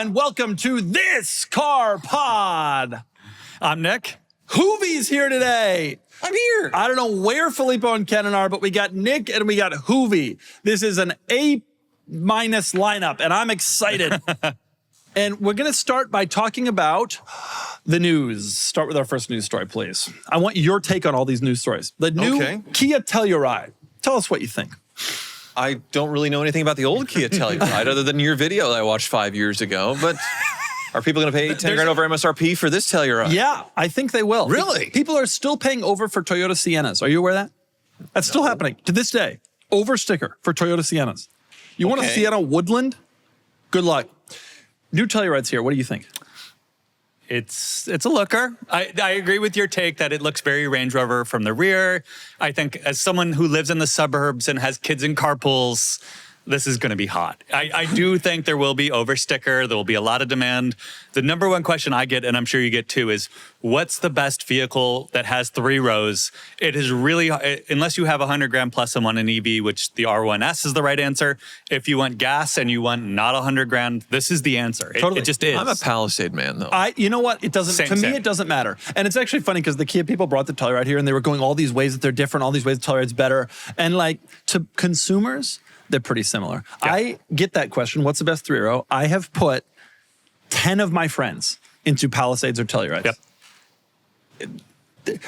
and welcome to This Car Pod. I'm Nick. Hoovie's here today. I'm here. I don't know where Filippo and Ken are, but we got Nick and we got Hoovie. This is an A- lineup, and I'm excited. And we're going to start by talking about the news. Start with our first news story, please. I want your take on all these news stories. The new Kia Telluride. Tell us what you think. I don't really know anything about the old Kia Telluride other than your video that I watched 5 years ago. But are people going to pay 10 grand over MSRP for this Telluride? Yeah, I think they will. Really? People are still paying over for Toyota Siennas. Are you aware of that? That's still happening to this day. Over sticker for Toyota Siennas. You want a Sienna Woodland? Good luck. New Telluride's here. What do you think? It's a looker. I agree with your take that it looks very Range Rover from the rear. I think as someone who lives in the suburbs and has kids in carpools, this is going to be hot. I do think there will be over sticker. There will be a lot of demand. The number one question I get, and I'm sure you get too, is what's the best vehicle that has 3 rows? It is really, unless you have 100 grand plus and want an EV, which the R1S is the right answer. If you want gas and you want not 100 grand, this is the answer. It just is. I'm a Palisade man, though. You know what? It doesn't. To me, it doesn't matter. And it's actually funny because the Kia people brought the Telluride here, and they were going all these ways that they're different, all these ways the Telluride's better. And like to consumers, they're pretty similar. Yeah. I get that question. What's the best 3-row? I have put 10 of my friends into Palisades or Tellurides. Yep.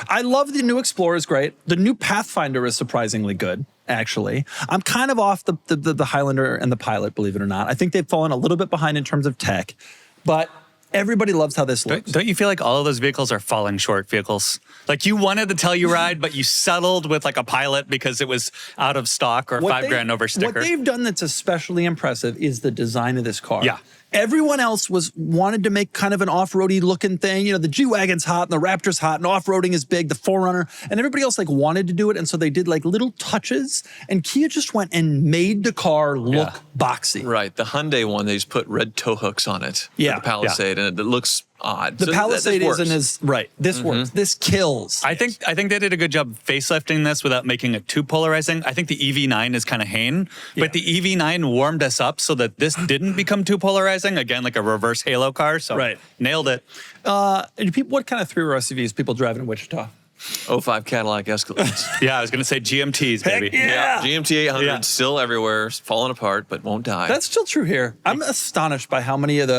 I love the new Explorer is great. The new Pathfinder is surprisingly good, actually. I'm kind of off the Highlander and the Pilot, believe it or not. I think they've fallen a little bit behind in terms of tech, but everybody loves how this looks. Don't you feel like all of those vehicles are falling short vehicles? Like you wanted the Telluride, but you settled with like a Pilot because it was out of stock or 5 grand over sticker. What they've done that's especially impressive is the design of this car. Yeah. Everyone else wanted to make kind of an off-roady looking thing. You know, the G-Wagon's hot and the Raptor's hot and off-roading is big, the 4Runner, and everybody else like wanted to do it. And so they did like little touches, and Kia just went and made the car look boxy. Right. The Hyundai one, they just put red tow hooks on it. Yeah. The Palisade, and it looks odd. The Palisade isn't as right. This works. This kills. I think they did a good job facelifting this without making it too polarizing. I think the EV9 is kind of Hain, but the EV9 warmed us up so that this didn't become too polarizing. Again, like a reverse halo car. So nailed it. What kind of 3-row SUVs people drive in Wichita? 05 Cadillac Escalades. Yeah, I was going to say GMTs, baby. Yeah. GMT 800 still everywhere, falling apart, but won't die. That's still true here. I'm astonished by how many of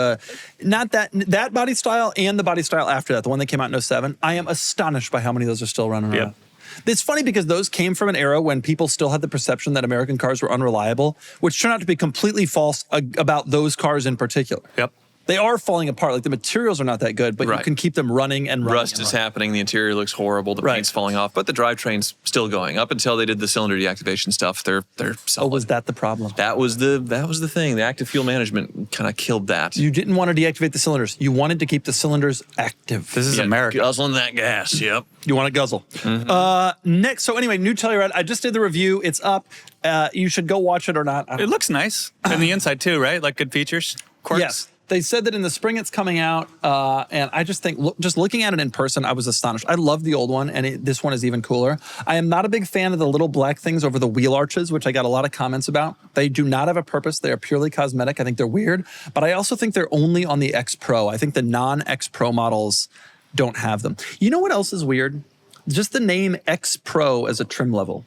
not that body style and the body style after that, the one that came out in 07, I am astonished by how many of those are still running around. It's funny because those came from an era when people still had the perception that American cars were unreliable, which turned out to be completely false about those cars in particular. Yep. They are falling apart. Like the materials are not that good, but you can keep them running and running. Rust is happening. The interior looks horrible. The paint's falling off, but the drivetrain's still going. Up until they did the cylinder deactivation stuff, they're solid. Oh, was that the problem? That was the thing. The active fuel management kind of killed that. You didn't want to deactivate the cylinders. You wanted to keep the cylinders active. This is America. Guzzling that gas. Yep. You want to guzzle. Next, so anyway, new Telluride. I just did the review. It's up. You should go watch it or not. It looks nice. And the inside too, right? Like good features. Quirks. Yes. They said that in the spring it's coming out, and I just think, just looking at it in person, I was astonished. I love the old one, and this one is even cooler. I am not a big fan of the little black things over the wheel arches, which I got a lot of comments about. They do not have a purpose. They are purely cosmetic. I think they're weird, but I also think they're only on the X Pro. I think the non-X Pro models don't have them. You know what else is weird? Just the name X Pro as a trim level.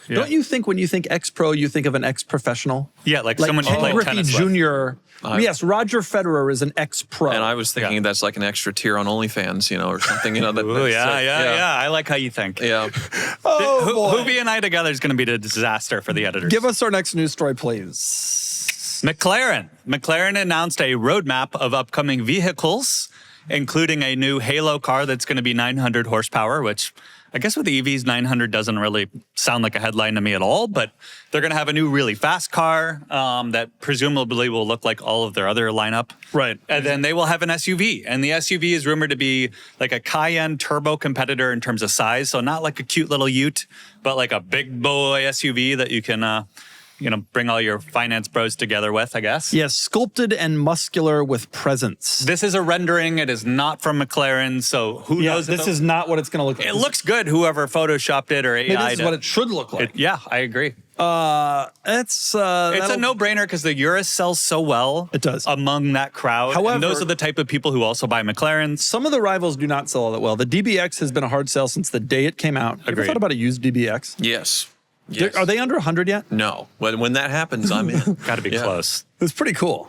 Yeah. Don't you think when you think X Pro, you think of an X professional? Yeah, like someone who Ken played Griffey tennis. Jr. Yes, Roger Federer is an X Pro. And I was thinking that's like an extra tier on OnlyFans, or something, Ooh, yeah. I like how you think. Yeah. Hoovie and I together is going to be a disaster for the editors. Give us our next news story, please. McLaren. McLaren announced a roadmap of upcoming vehicles, including a new Halo car that's going to be 900 horsepower, which I guess with the EVs, 900 doesn't really sound like a headline to me at all, but they're going to have a new really fast car that presumably will look like all of their other lineup. Right. And then they will have an SUV. And the SUV is rumored to be like a Cayenne turbo competitor in terms of size. So not like a cute little ute, but like a big boy SUV that you can bring all your finance bros together with, I guess. Yes, sculpted and muscular with presence. This is a rendering. It is not from McLaren, so who knows? This is not what it's going to look like. It looks good, whoever photoshopped it or AI. This is what it should look like. Yeah, I agree. It's a no-brainer because the Urus sells so well. It does. Among that crowd. However, and those are the type of people who also buy McLarens. Some of the rivals do not sell all that well. The DBX has been a hard sell since the day it came out. Have you ever Agreed. thought about a used DBX? Yes. Yes. Are they under 100 yet? No. When that happens, I'm in. Got to be close. It's pretty cool.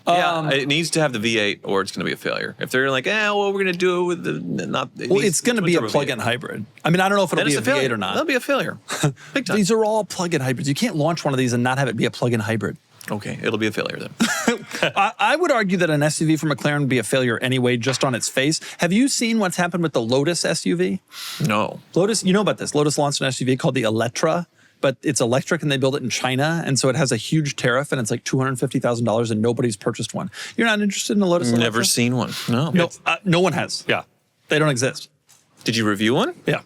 Yeah, it needs to have the V8 or it's going to be a failure. If they're like, well, we're going to do it with the not. Well, it's going to be a plug-in hybrid. I mean, I don't know if it'll Then be it's a a V8 failure. or not. That'll be a failure. Big time. These are all plug-in hybrids. You can't launch one of these and not have it be a plug-in hybrid. Okay, it'll be a failure then. I would argue that an SUV from McLaren would be a failure anyway, just on its face. Have you seen what's happened with the Lotus SUV? No. Lotus, you know about this. Lotus launched an SUV called the Electra, but it's electric and they build it in China. And so it has a huge tariff and it's like $250,000 and nobody's purchased one. You're not interested in the Lotus Electra? Never seen one. No. No, no one has. Yeah. They don't exist. Did you review one? Yeah.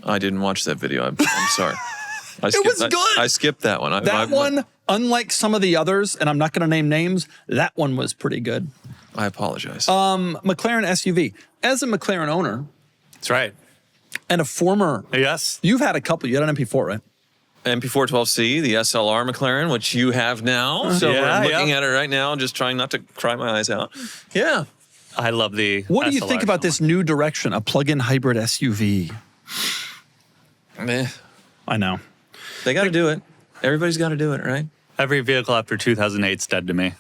I didn't watch that video. I'm sorry. was good. I skipped that one. That one, unlike some of the others, and I'm not going to name names, that one was pretty good. I apologize. McLaren SUV. As a McLaren owner That's right. and a former, Yes. you've had a couple. You had an MP4, right? MP4 12C, the SLR McLaren, which you have now. So Yeah, we're looking yeah. at it right now, just trying not to cry my eyes out. Yeah. I love the. What do you think SLR about so this new direction, a plug-in hybrid SUV? Meh. I know. They got to do it. Everybody's got to do it, right? much. Every vehicle after 2008 is dead to me.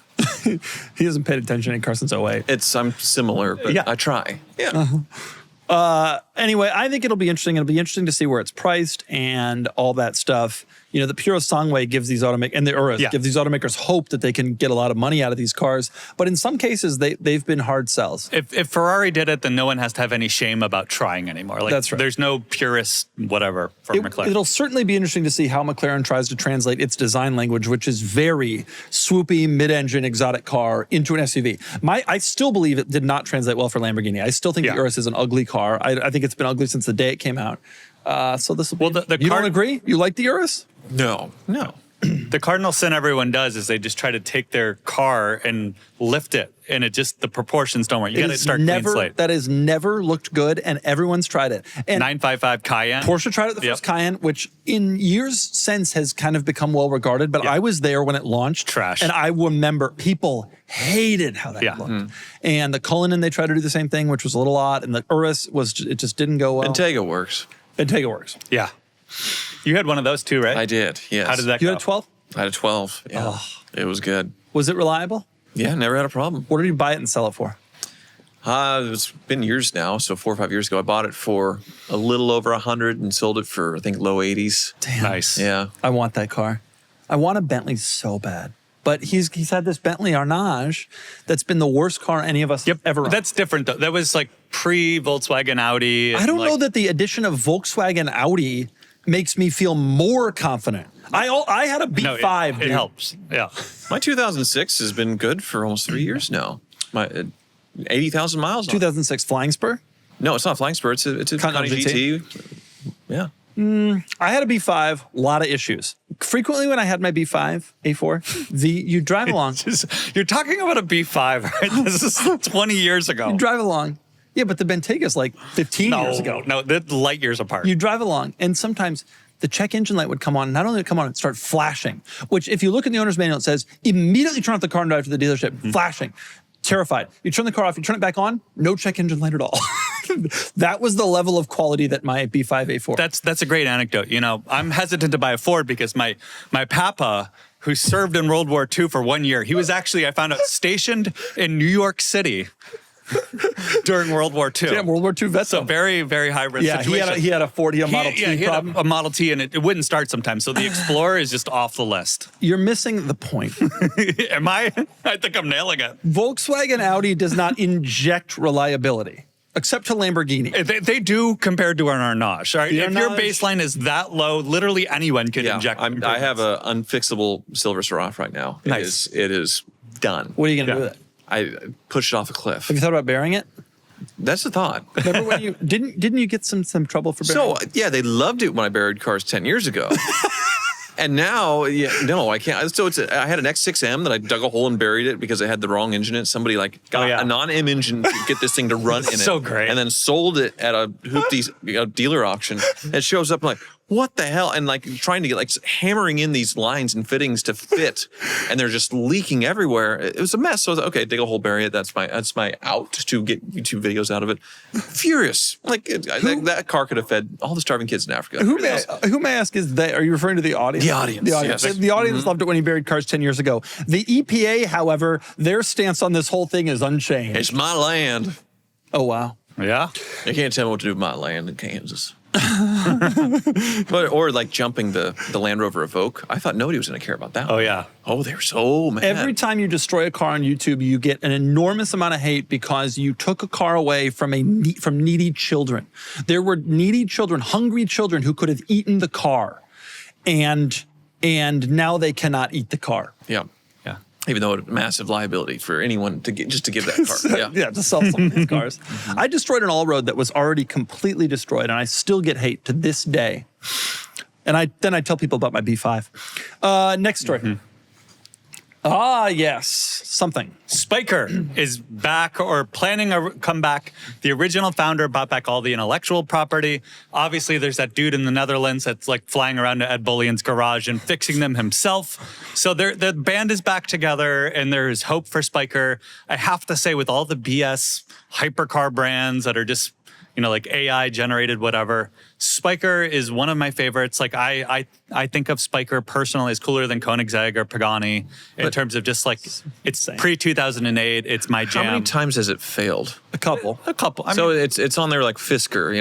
He hasn't paid attention in Carson's 08. I'm similar, but Yeah. I try. Yeah. Anyway, I think it'll be interesting. It'll be interesting to see where it's priced and all that stuff. You know, the Puro Sangway gives these automakers, and the Urus Yeah. give these automakers hope that they can get a lot of money out of these cars. But in some cases, they've been hard sells. If Ferrari did it, then no one has to have any shame about trying anymore. Like, That's right. There's no purist whatever for McLaren. It'll certainly be interesting to see how McLaren tries to translate its design language, which is very swoopy, mid-engine, exotic car, into an SUV. I still believe it did not translate well for Lamborghini. I still think Yeah. the Urus is an ugly car. I think it's been ugly since the day it came out. So this will be. Well, the you car- don't agree? You like the Urus? No. The cardinal sin everyone does is they just try to take their car and lift it, and the proportions don't work. You got to start clean slate. That has never looked good, and everyone's tried it. And 955 Cayenne. Porsche tried it the first Yep. Cayenne, which in years since has kind of become well regarded, but Yeah. I was there when it launched. Trash. And I remember people hated how that Yeah. looked. And the Cullinan, they tried to do the same thing, which was a little odd. And the Urus it just didn't go well. Integra works. Integra works. Yeah. You had one of those too, right? I did, yes. How did that You go? had a 12? I had a 12. Yeah. It was good. Was it reliable? Yeah, never had a problem. What did you buy it and sell it for? It's been years now, so 4 or 5 years ago. I bought it for a little over 100 and sold it for, I think, low 80s. Damn. Nice. Yeah. I want that car. I want a Bentley so bad. But he's had this Bentley Arnage that's been the worst car any of us have ever owned. That's different though. That was like pre-Volkswagen Audi. I don't like, know that the addition of Volkswagen Audi makes me feel more confident. I had a No, B5. it dude. helps. Yeah. My 2006 has been good for almost 3 years now. My 80,000 miles on it. 2006 Flying Spur. No, it's not Flying Spur. It's a Continental Continental GT. Yeah. I had a B5, a lot of issues. Frequently when I had my B5 A4, you drive along. You're talking about a B5, right? This is 20 years ago. You drive along. Yeah, but the Bentega's like 15 years ago. No, they're light years apart. You drive along, and sometimes the check engine light would come on. Not only would it come on, it'd start flashing, which if you look in the owner's manual, it says, immediately turn off the car and drive to the dealership, flashing. Terrified. You turn the car off, you turn it back on, no check engine light at all. That was the level of quality that my B5 A4. That's a great anecdote. You know, I'm hesitant to buy a Ford because my papa, who served in World War II for 1 year, he was actually, I found out, stationed in New York City during World War II. Damn, World War II vet. So very, very high risk yeah, situation. he had a Ford, he had a Model He T had problem. a Model T, and it wouldn't start sometimes. So the Explorer is just off the list. You're missing the point. Am I? I think I'm nailing it. Volkswagen Audi does not inject reliability, except to Lamborghini. They do compared to an Arnage. All right? The If your Arnage- baseline is that low, literally anyone can Yeah. inject. I have an unfixable Silver Seraph right now. Nice. It is done. What are you going to Yeah. do with it? I pushed it off a cliff. Have you thought about burying it? That's the thought. Remember when you didn't you get some trouble for burying So it? yeah, they loved it when I buried cars 10 years ago. And now, no, I can't. So I had an X6M that I dug a hole and buried it because it had the wrong engine in it. Somebody got a non-M engine to get this thing to run in it. So great. And then sold it at a Hoopty dealer auction. It shows up, I'm like, what the hell? And like trying to get like hammering in these lines and fittings to fit, and they're just leaking everywhere. It was a mess. So I was like, okay, dig a hole, bury it. That's my out to get YouTube videos out of it. Furious. Like that car could have fed all the starving kids in Africa. Who may I ask is they? Are you referring to the audience? The audience. The audience. Yes. The audience loved it when he buried cars 10 years ago. The EPA, however, their stance on this whole thing is unchanged. It's my land. Oh, wow. Yeah. You can't tell me what to do with my land in Kansas. or like jumping the Land Rover Evoque. I thought nobody was going to care about that. Oh, yeah. Oh, they were so mad. Every time you destroy a car on YouTube, you get an enormous amount of hate because you took a car away from from needy children. There were needy children, hungry children who could have eaten the car, and now they cannot eat the car. Yeah. Yeah. Even though it's a massive liability for anyone to give that car. Yeah. Yeah, to sell some of these cars. I destroyed an all-road that was already completely destroyed, and I still get hate to this day. And then I tell people about my B5. Next story. Ah, yes, something. Spyker is back or planning a comeback. The original founder bought back all the intellectual property. Obviously, there's that dude in the Netherlands that's like flying around to Ed Bullion's garage and fixing them himself. So the band is back together, and there's hope for Spyker. I have to say, with all the BS hypercar brands that are just, like AI generated whatever, Spyker is one of my favorites. Like I think of Spyker personally as cooler than Koenigsegg or Pagani in terms of just like, it's pre-2008. It's my jam. How many times has it failed? A couple. So it's on there like Fisker,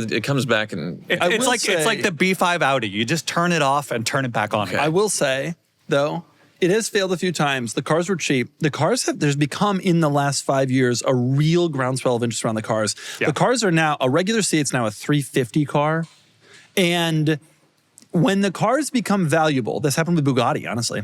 it comes back and It's like the B5 Audi. You just turn it off and turn it back on. I will say, though, it has failed a few times. The cars were cheap. There's become in the last 5 years a real groundswell of interest around the cars. Yeah. The cars are now, a regular Seat's now a 350 car. And when the cars become valuable, this happened with Bugatti, honestly,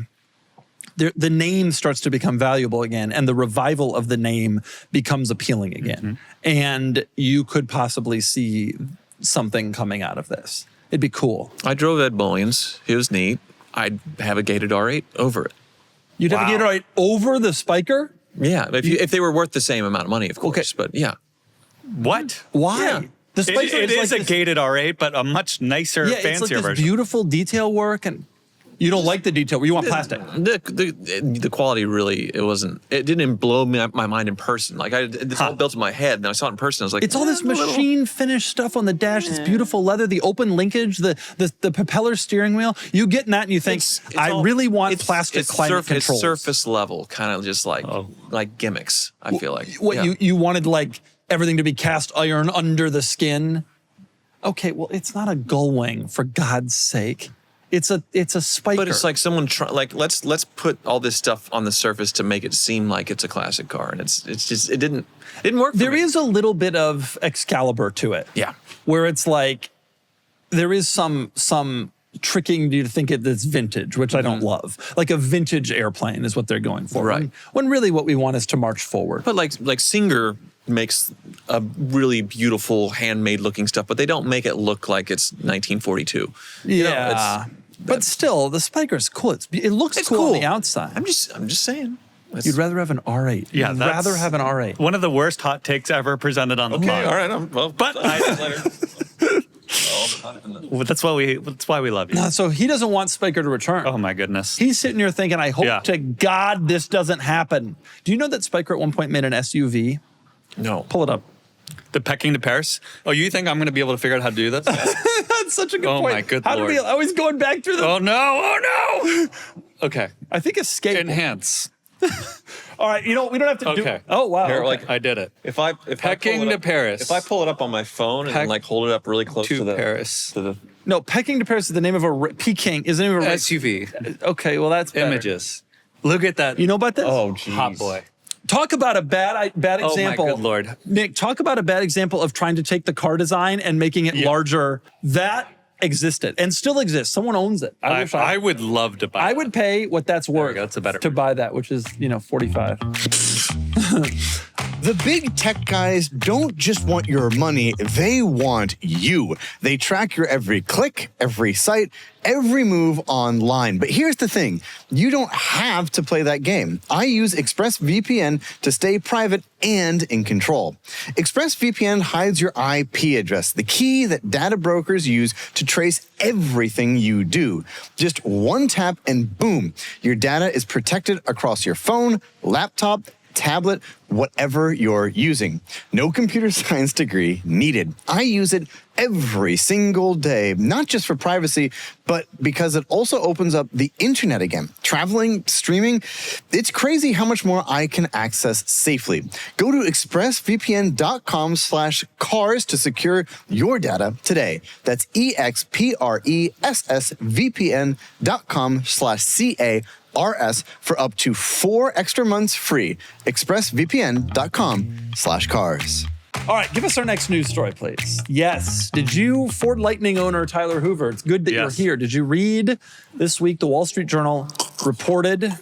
the name starts to become valuable again, and the revival of the name becomes appealing again. And you could possibly see something coming out of this. It'd be cool. I drove Ed Bullion's. It was neat. I'd have a gated R8 over it. You'd have to get it right over the Spyker? Yeah, if they were worth the same amount of money, of course. Okay. But yeah. What? Why? Yeah. The Spyker It is like a gated R8, but a much nicer, yeah, fancier it's like this version. beautiful detail work, and you don't like the detail. You want plastic. The quality really, it didn't blow my mind in person. Like it's all built in my head, and I saw it in person. I was like, It's all this machine finished stuff on the dash. This beautiful leather, the open linkage, the propeller steering wheel. You get in that and you think, I really want plastic climate control. It's surface level, kind of just like gimmicks. I feel like you wanted like everything to be cast iron under the skin. Okay, well, it's not a gull wing, for God's sake. It's a Spyker. But it's like someone let's put all this stuff on the surface to make it seem like it's a classic car, and it's just it didn't work. For There me. is a little bit of Excalibur to it. Yeah. Where it's like there is some tricking you to think it's vintage, which I don't love. Like a vintage airplane is what they're going for. Right. When really what we want is to march forward. But like Singer makes a really beautiful handmade looking stuff, but they don't make it look like it's 1942. Yeah. But still, the Spyker's cool. It looks cool on the outside. I'm just saying. You'd rather have an R8. Yeah, You'd that's rather have an R8. One of the worst hot takes ever presented on the pod. All right. But that's why we love you. So he doesn't want Spyker to return. Oh my goodness. He's sitting here thinking, I hope to God this doesn't happen. Do you know that Spyker at one point made an SUV? No. Pull it up. The pecking to Paris? Oh, you think I'm going to be able to figure out how to do this? That's such a good point. Oh my good How Lord. did we always going back through the... Oh no. Okay. I think escape. Enhance. All right, we don't have to do... Okay. Oh, wow. Here, okay. I did it. If I Pecking pull it to up- Paris. If I pull it up on my phone and like hold it up really close to the Paris. to the No, Pecking to Paris is the name of a... Peking is the name of a... SUV. Okay, well, that's better. Images. Look at that. You know about this? Oh, geez. hot boy. Talk about a bad Oh example. my good Lord. Nick, talk about a bad example of trying to take the car design and making it larger. That existed and still exists. Someone owns it. I would love to buy I that. would pay what that's we worth go. That's a better to buy that, which is, 45. The big tech guys don't just want your money, they want you. They track your every click, every site, every move online. But here's the thing, you don't have to play that game. I use ExpressVPN to stay private and in control. ExpressVPN hides your IP address, the key that data brokers use to trace everything you do. Just one tap and boom, your data is protected across your phone, laptop, tablet, whatever you're using. No computer science degree needed. I use it every single day, not just for privacy, but because it also opens up the internet again. Traveling, streaming, it's crazy how much more I can access safely. Go to expressvpn.com/cars to secure your data today. That's expressvpn.com/CARS for up to 4 extra months free. expressvpn.com/cars. All right, give us our next news story, please. Yes. Did you, Ford Lightning owner Tyler Hoover, it's good that you're here. Did you read this week the Wall Street Journal reported?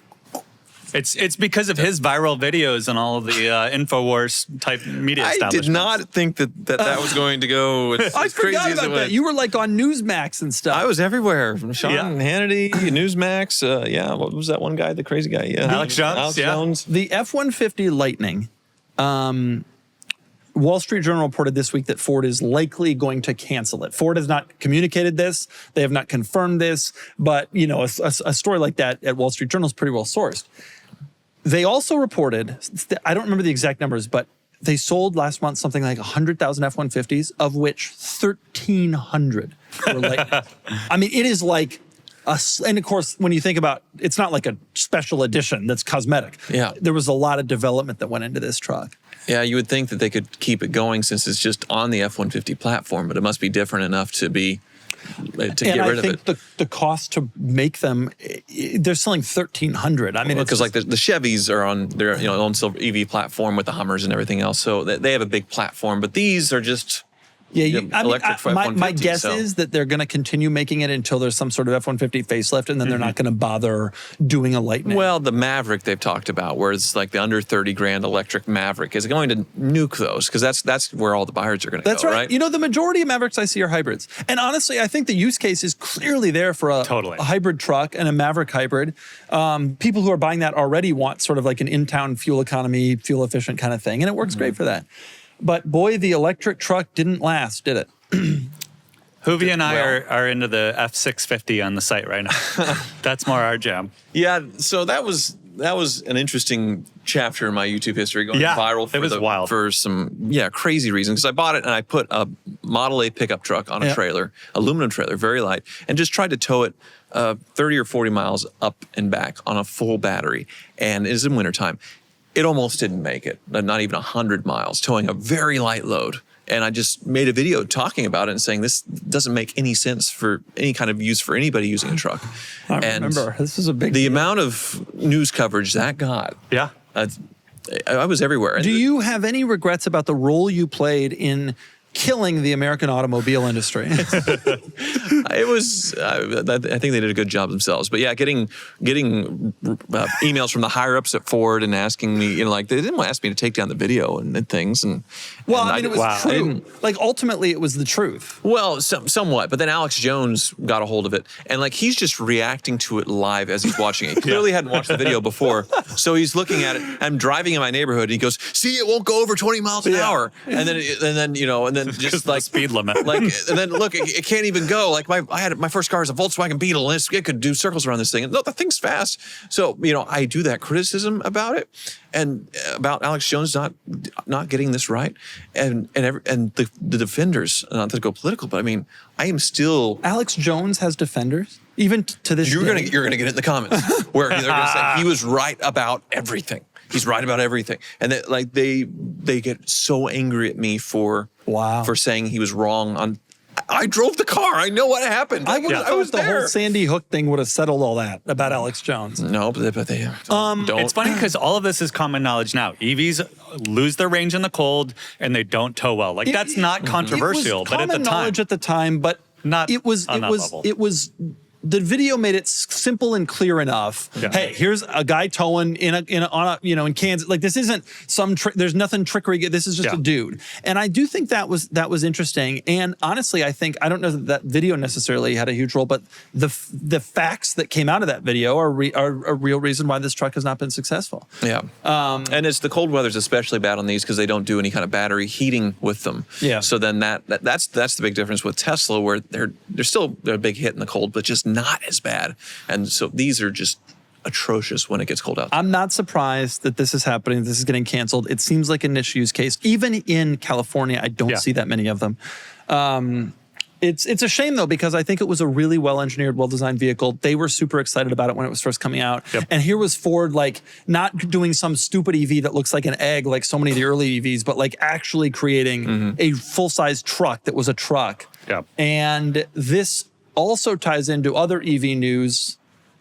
It's because of his viral videos and all of the InfoWars type media establishments. I did not think that was going to go as I crazy forgot as about it that. went. You were like on Newsmax and stuff. I was everywhere. From Sean Hannity, Newsmax. What was that one guy? The crazy guy? Yeah, Alex Jones. Alex Jones. The F-150 Lightning. Wall Street Journal reported this week that Ford is likely going to cancel it. Ford has not communicated this. They have not confirmed this. But, you know, a story like that at Wall Street Journal is pretty well sourced. They also reported, I don't remember the exact numbers, but they sold last month something like 100,000 F-150s, of which 1,300 were Lightnings. I mean, it is like and of course, when you think about, it's not like a special edition that's cosmetic. Yeah. There was a lot of development that went into this truck. Yeah, you would think that they could keep it going since it's just on the F-150 platform, but it must be different enough to get rid of it. And I think the cost to make them, they're selling 1,300. I mean, because like the Chevys are on their own silver EV platform with the Hummers and everything else, so they have a big platform. But these are just my guess is that they're going to continue making it until there's some sort of F-150 facelift, and then they're not going to bother doing a Lightning. Well, the Maverick they've talked about, where it's like the under 30 grand electric Maverick, is going to nuke those because that's where all the buyers are going to go. That's right. You know, the majority of Mavericks I see are hybrids, and honestly, I think the use case is clearly there for a hybrid truck and a Maverick hybrid. People who are buying that already want sort of like an in-town fuel economy, fuel efficient kind of thing, and it works great for that. But boy, the electric truck didn't last, did it? Hoovie and I are into the F650 on the site right now. That's more our jam. Yeah, so that was an interesting chapter in my YouTube history, going viral for some crazy reasons. Because I bought it and I put a Model A pickup truck on a trailer, aluminum trailer, very light, and just tried to tow it 30 or 40 miles up and back on a full battery. And it is in wintertime. It almost didn't make it, not even 100 miles, towing a very light load. And I just made a video talking about it and saying this doesn't make any sense for any kind of use for anybody using a truck. I remember, this is a big deal. amount of news coverage that got. Yeah. I was everywhere. Do you have any regrets about the role you played in killing the American automobile industry? It was, I think they did a good job themselves. But yeah, getting emails from the higher ups at Ford and asking me, they didn't ask me to take down the video and things. It was true. Like ultimately, it was the truth. Well, somewhat. But then Alex Jones got a hold of it, and he's just reacting to it live as he's watching it. He clearly hadn't watched the video before, so he's looking at it. I'm driving in my neighborhood, and he goes, "See, it won't go over 20 miles an hour." And then just like speed limit. And then look, it can't even go. My first car is a Volkswagen Beetle, and it could do circles around this thing. And no, the thing's fast. So I do that criticism about it, and about Alex Jones not getting this right, and the defenders. Not to go political, but I mean, I am still. Alex Jones has defenders, even to this. You're gonna get it in the comments where they're gonna say he was right about everything. He's right about everything, and they get so angry at me for saying he was wrong on. I drove the car. I know what happened. I was the there. whole Sandy Hook thing would have settled all that about Alex Jones. No, but they don't. It's funny because all of this is common knowledge now. EVs lose their range in the cold and they don't tow well. That's not controversial, it was but common knowledge at the time, but not it was on that level. It was the video made it simple and clear enough. Yeah. Hey, here's a guy towing in Kansas. Like this isn't some there's nothing trickery. This is just a dude. And I do think that was interesting. And honestly, I don't know that video necessarily had a huge role, but the facts that came out of that video are a real reason why this truck has not been successful. Yeah. And it's the cold weather's especially bad on these because they don't do any kind of battery heating with them. Yeah. So then that's the big difference with Tesla, where they're still a big hit in the cold, but just not as bad. And so these are just atrocious when it gets cold out. I'm not surprised that this is happening. This is getting canceled. It seems like a niche use case. Even in California, I don't see that many of them. It's a shame though, because I think it was a really well-engineered, well-designed vehicle. They were super excited about it when it was first coming out. Yep. And here was Ford like not doing some stupid EV that looks like an egg like so many of the early EVs, but like actually creating a full-size truck that was a truck. Yep. And this also ties into other EV news.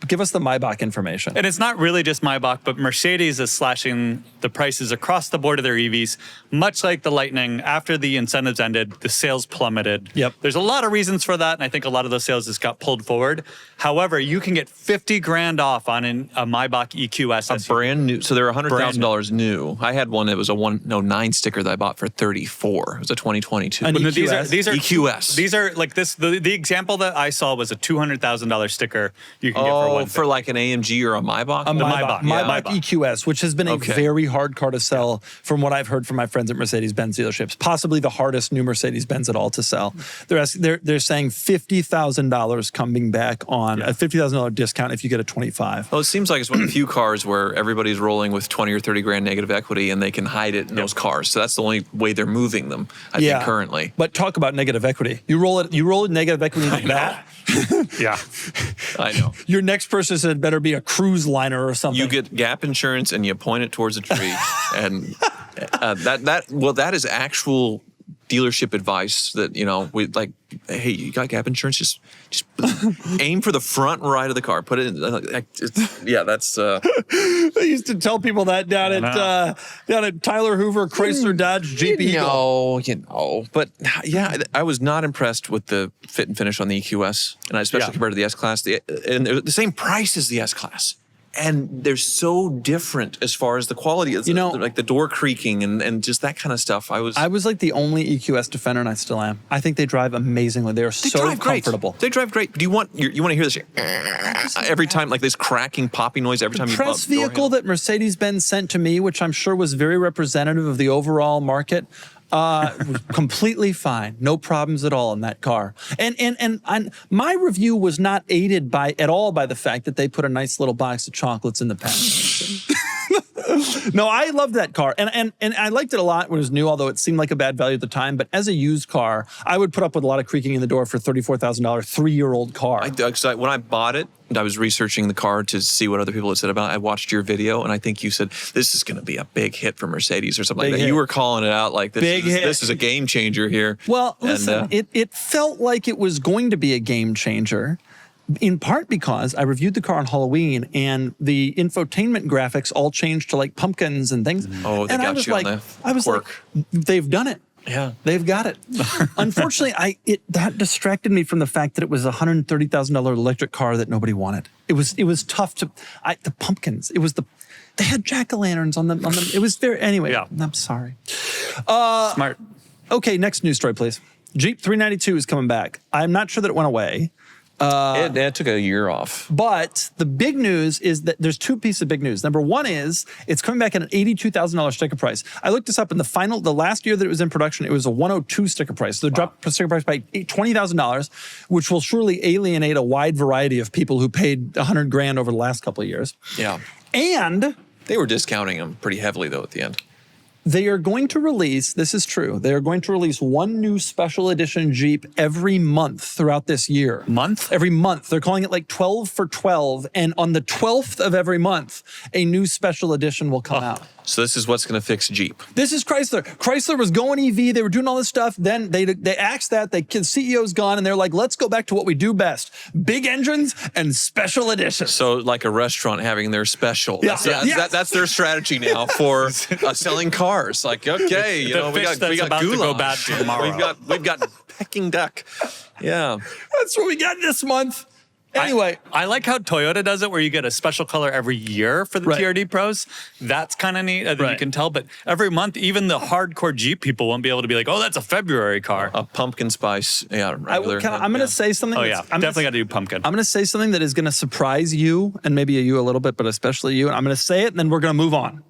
Give us the Maybach information. And it's not really just Maybach, but Mercedes is slashing the prices across the board of their EVs. Much like the Lightning, after the incentives ended, the sales plummeted. Yep. There's a lot of reasons for that, and I think a lot of those sales just got pulled forward. However, you can get $50,000 off on a Maybach EQS. A brand new, so they're $100,000 new. I had one that was a 109 sticker that I bought for $34,000. It was a 2022. An But these are EQS. These are like this. The example that I saw was a $200,000 sticker you can get for one. For like an AMG or a Maybach? The Maybach. Maybach Maybach. EQS, which has been a very hard car to sell from what I've heard from my friends at Mercedes-Benz dealerships. Possibly the hardest new Mercedes-Benz at all to sell. They're saying $50,000 coming back on a $50,000 discount if you get a 25. Well, it seems like it's one of the few cars where everybody's rolling with 20 or 30 grand negative equity and they can hide it in those cars. So that's the only way they're moving them, I think, currently. But talk about negative equity. You roll negative equity like that. Yeah. I know. Your next person said better be a cruise liner or something. You get gap insurance and you point it towards a tree. And that is actual dealership advice that, we like, hey, you got gap insurance? Just aim for the front right of the car. Put it in. That's. I used to tell people that down at Tyler Hoover Chrysler Dodge Jeep Eagle. But yeah, I was not impressed with the fit and finish on the EQS, and especially compared to the S-Class. And they're the same price as the S-Class. And they're so different as far as the quality. Like the door creaking and just that kind of stuff. I was like the only EQS defender, and I still am. I think they drive amazingly. They are so comfortable. They drive great. Do you want to hear this every time, like this cracking, popping noise every time you press vehicle that Mercedes-Benz sent to me, which I'm sure was very representative of the overall market. Completely fine, no problems at all in that car. And my review was not aided at all by the fact that they put a nice little box of chocolates in the passenger. No, I loved that car, and I liked it a lot when it was new, although it seemed like a bad value at the time. But as a used car, I would put up with a lot of creaking in the door for $34,000 3-year-old car. When I bought it, and I was researching the car to see what other people had said about it. I watched your video, and I think you said this is going to be a big hit for Mercedes or something like that. You were calling it out like this is a game changer here. Well, listen, it felt like it was going to be a game changer. In part because I reviewed the car on Halloween and the infotainment graphics all changed to like pumpkins and things. Oh, they got you on the like, they've done it. Yeah, they've got it. Unfortunately, that distracted me from the fact that it was a $130,000 electric car that nobody wanted. It was tough to the pumpkins. They had jack-o'-lanterns on them. It was very anyway. Yeah. I'm sorry. Smart. Okay, next news story, please. Jeep 392 is coming back. I'm not sure that it went away. It took a year off. But the big news is that there's two pieces of big news. Number one is it's coming back at an $82,000 sticker price. I looked this up in the last year that it was in production, it was a 102 sticker price. So they dropped the sticker price by $20,000, which will surely alienate a wide variety of people who paid $100,000 over the last couple of years. Yeah. And they were discounting them pretty heavily though at the end. They are going to release, this is true, they are going to release one new special edition Jeep every month throughout this year. Month? Every month. They're calling it like 12 for 12. And on the 12th of every month, a new special edition will come out. So this is what's going to fix Jeep. This is Chrysler. Chrysler was going EV. They were doing all this stuff. Then they axed that. The CEO's gone, and they're like, let's go back to what we do best. Big engines and special editions. So like a restaurant having their special. Yeah. That's their strategy now for selling cars. Like, okay, we got goulash. To go bad tomorrow. We've got Peking duck. Yeah. That's what we got this month. Anyway, I like how Toyota does it, where you get a special color every year for the Right. TRD Pros. That's kind of neat. I think you can tell. But every month, even the hardcore Jeep people won't be able to be like, "Oh, that's a February car." A pumpkin spice, Wrangler. I'm going to say something. Oh yeah, definitely got to do pumpkin. I'm going to say something that is going to surprise you, and maybe you a little bit, but especially you. And I'm going to say it, and then we're going to move on.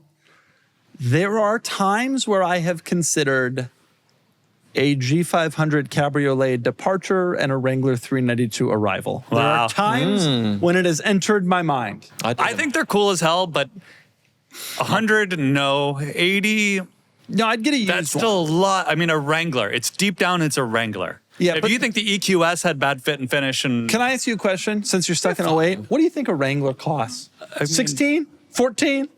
There are times where I have considered a G500 Cabriolet departure and a Wrangler 392 arrival. There Wow. are times when it has entered my mind. I think they're cool as hell, but 100, no. 80, No, I'd get a used that's one. still a lot. I mean, a Wrangler. It's deep down, it's a Wrangler. Yeah, if but- you think the EQS had bad fit and finish, and Can I ask you a question? Since you're stuck in 08, what do you think a Wrangler costs? 16? 14?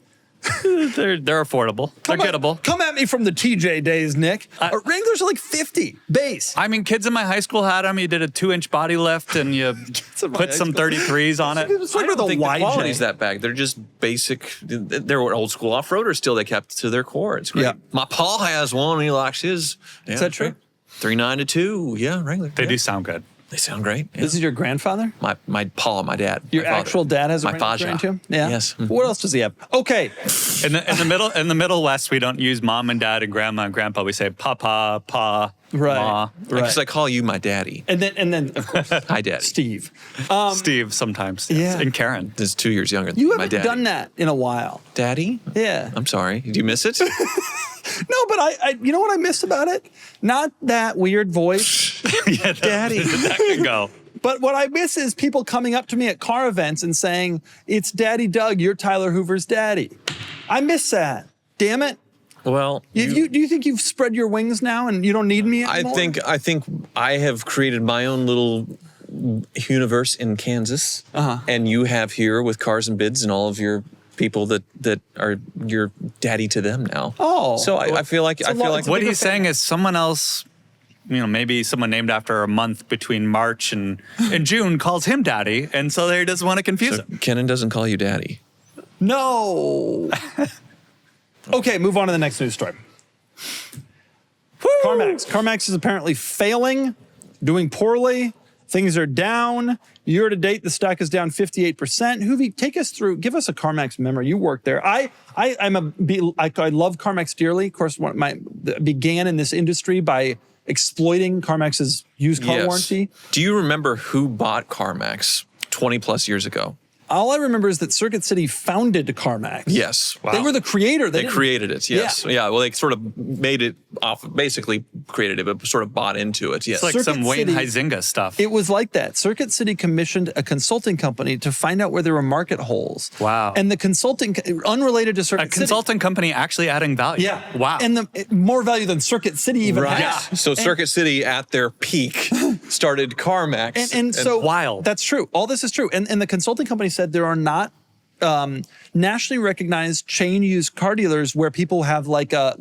they're affordable, they're gettable. Come at me from the TJ days, Nick. Wranglers are like 50 base. I mean, kids in my high school had them. You did a 2-inch body lift and you in my put high some school. 33s on it. It's like I with don't a think the YJ. quality's that bad. They're just basic. They're old school off-roaders still. They kept to their core. It's great. Yeah. My Paul has one. He likes his. Yeah, Is that true? 392. Yeah, Wrangler. They yeah. do sound good. They sound great. Yeah. This is your grandfather? My Paul, my dad. Your my father. actual dad has a my Wrangler Faja. too? Yeah. Yes. Mhm. What else does he have? Okay. In the Middle West, we don't use mom and dad and grandma and grandpa. We say papa, pa, Right. ma. Because I call you my daddy. And then of course, Hi, daddy. Steve. Steve sometimes. Yes. Yeah. And Karen. This is 2 years younger than You my haven't daddy. done that in a while. Daddy? Yeah. I'm sorry. Did you miss it? No, but I you know what I miss about it? Not that weird voice. Yeah, Daddy. That can go. But what I miss is people coming up to me at car events and saying, "It's Daddy Doug, you're Tyler Hoover's daddy." I miss that. Damn it. Well, Do you think you've spread your wings now and you don't need me I anymore? think I have created my own little universe in Kansas, and you have here with Cars and Bids and all of your people that are your daddy to them now. Oh. so I feel like it's a What bigger he's saying is someone else, maybe someone named after a month between March and June calls him daddy, and so he doesn't want to confuse him. Kenan doesn't call you daddy. No. Okay, move on to the next news story. CarMax. CarMax is apparently failing, doing poorly. Things are down. Year to date, the stock is down 58%. Hoovie, take us through. Give us a CarMax memory. You worked there. I love CarMax dearly. Of course, began in this industry by exploiting CarMax's used car warranty. Do you remember who bought CarMax 20 plus years ago? All I remember is that Circuit City founded CarMax. Yes. They were the creator. They didn't- created it, yes. Yeah. Yeah, well, they sort of made it off, basically created it, but sort of bought into it, yes. It's like Circuit some Wayne City- Huizinga stuff. It was like that. Circuit City commissioned a consulting company to find out where there were market holes. Wow. And the consulting, unstarted to Circuit A consulting company actually adding value. Yeah. Wow. And more value than Circuit City even Right. had. So Circuit City at their peak started CarMax. And so wild. That's true. All this is true. And the consulting company said there are not nationally recognized chain used car dealers where people have like a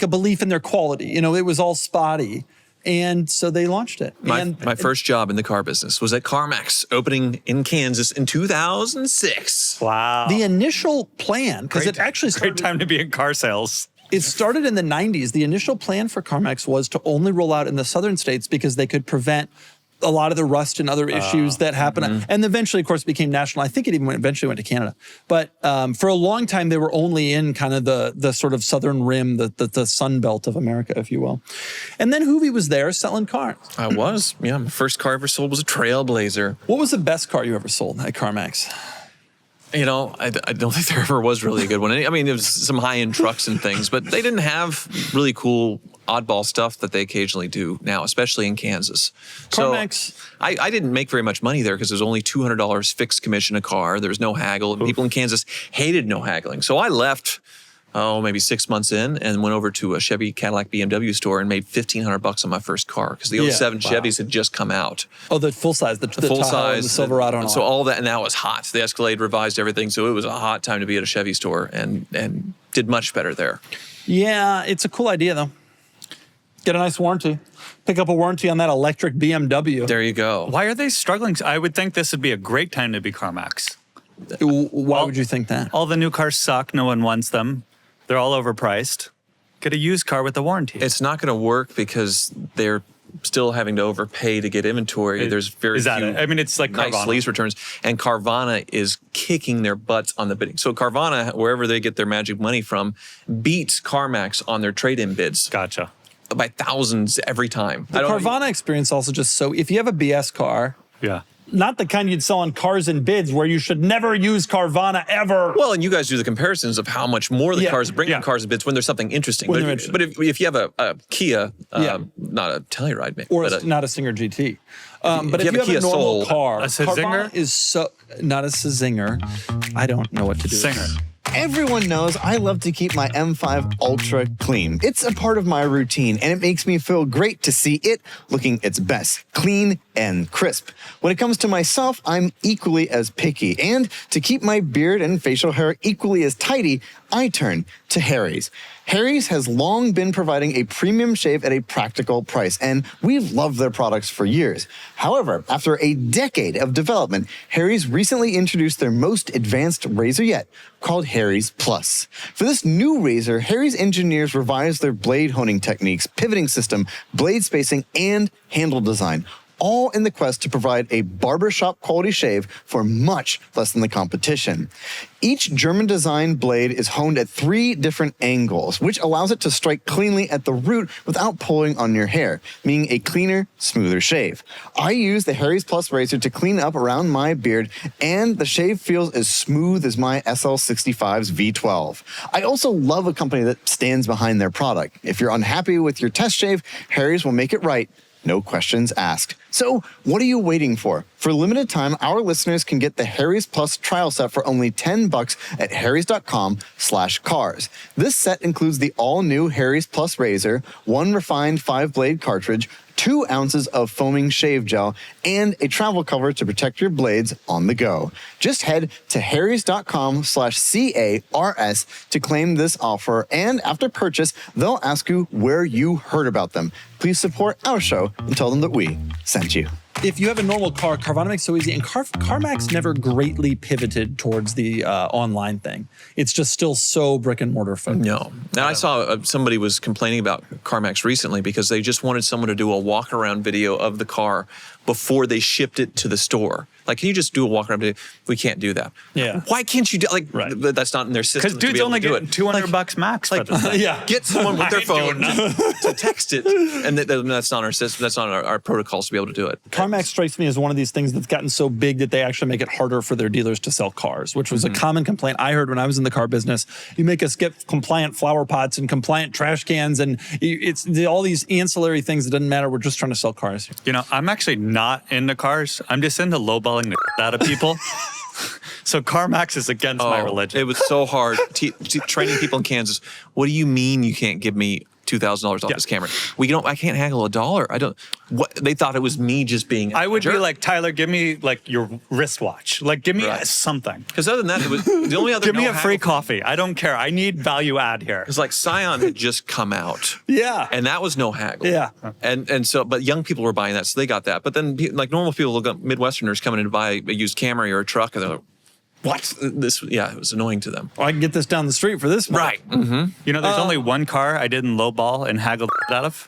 belief in their quality. It was all spotty. And so they launched it. My first job in the car business was at CarMax, opening in Kansas in 2006. wow. The initial plan, because it actually Great started, time to be in car sales. it started in the 90s. The initial plan for CarMax was to only roll out in the southern states because they could prevent a lot of the rust and other issues that happen. And eventually, of course, became national. I think it even eventually went to Canada. But for a long time, they were only in kind of the sort of southern rim, the sun belt of America, if you will. And then Hoovie was there selling cars. I was. Yeah, my first car I ever sold was a Trailblazer. What was the best car you ever sold at CarMax? I don't think there ever was really a good one. I mean, there was some high-end trucks and things, but they didn't have really cool oddball stuff that they occasionally do now, especially in Kansas. CarMax. So I didn't make very much money there because there's only $200 fixed commission a car. There was no haggle. And people in Kansas hated no haggling. So I left, maybe 6 months in and went over to a Chevy, Cadillac, BMW store and made $1,500 on my first car because the 07 Chevys had just come out. Oh, the full size, the Full Tahoe, size, the Silverado. And so all all that, and that was hot. The Escalade revised everything, so it was a hot time to be at a Chevy store, and did much better there. Yeah, it's a cool idea though. Get a nice warranty. Pick up a warranty on that electric BMW. There you go. Why are they struggling? I would think this would be a great time to be CarMax. Why would you think that? All the new cars suck. No one wants them. They're all overpriced. Get a used car with a warranty. It's not going to work because they're still having to overpay to get inventory. There's very Is that few it? I mean, it's like nice Carvana. lease returns, and Carvana is kicking their butts on the bidding. So Carvana, wherever they get their magic money from, beats CarMax on their trade-in bids Gotcha. by thousands every time. The Carvana experience also just so, if you have a BS car, Yeah. not the kind you'd sell on Cars and Bids where you should never use Carvana ever. Well, and you guys do the comparisons of how much more the Yeah, cars bring yeah. in Cars and Bids when there's something interesting. When But, they're interesting. but if you have a Kia, Yeah. not a Telluride, maybe, Or but not a Singer GT. But if if you you have a have a Kia normal Soul, car, a Zinger? Carvana is so, not a Zinger. I don't know what to do. Singer. Everyone knows I love to keep my M5 Ultra clean. It's a part of my routine, and it makes me feel great to see it looking its best, clean and crisp. When it comes to myself, I'm equally as picky, and to keep my beard and facial hair equally as tidy, I turn to Harry's. Harry's has long been providing a premium shave at a practical price, and we've loved their products for years. However, after a decade of development, Harry's recently introduced their most advanced razor yet, called Harry's Plus. For this new razor, Harry's engineers revised their blade honing techniques, pivoting system, blade spacing, and handle design, all in the quest to provide a barbershop quality shave for much less than the competition. Each German design blade is honed at 3 different angles, which allows it to strike cleanly at the root without pulling on your hair, meaning a cleaner, smoother shave. I use the Harry's Plus razor to clean up around my beard, and the shave feels as smooth as my SL65's V12. I also love a company that stands behind their product. If you're unhappy with your test shave, Harry's will make it right. No questions asked. So, what are you waiting for? For a limited time, our listeners can get the Harry's Plus trial set for only $10 at harrys.com/cars. This set includes the all-new Harry's Plus razor, 1 refined 5-blade cartridge, 2 ounces of foaming shave gel, and a travel cover to protect your blades on the go. Just head to harrys.com/CARS to claim this offer, and after purchase, they'll ask you where you heard about them. Please support our show and tell them that we sent you. If you have a normal car, Carvana makes it so easy, and CarMax never greatly pivoted towards the online thing. It's just still so brick and mortar focused. No. And I saw somebody was complaining about CarMax recently because they just wanted someone to do a walk around video of the car before they shipped it to the store. Like, can you just do a walk around video? We can't do that. Yeah. Why can't you do Right. That's not in their system. Because to dude's be able only to do getting it. $200 max for the thing. Yeah. Get someone with their I ain't doing phone to text it, and that's not our system. That's not our protocols to be able to do it. CarMax strikes me as one of these things that's gotten so big that they actually make it harder for their dealers to sell cars, which was a common complaint I heard when I was in the car business. You make us get compliant flower pots and compliant trash cans, and it's all these ancillary things that doesn't matter. We're just trying to sell cars. You know, I'm actually not into cars. I'm just into lowballing the out of people. So CarMax is against my religion. It was so hard training people in Kansas. What do you mean you can't give me $2,000 off this camera? I can't haggle $1. I don't. What they thought it was me just being. I would a jerk. be like, Tyler, give me like your wristwatch. Like, give me Right. something. Because other than that, it was the only other. Give me no a free haggle- coffee. I don't care. I need value add here. It's like Scion had just come out. Yeah. And that was no haggle. Yeah. And so, but young people were buying that, so they got that. But then, like normal people, Midwesterners coming in to buy a used Camry or a truck, and they're like, what? This, yeah, it was annoying to them. Well, I can get this down the street for this much. Right. Mm-hmm. You know, there's only one car I didn't lowball and haggle out of.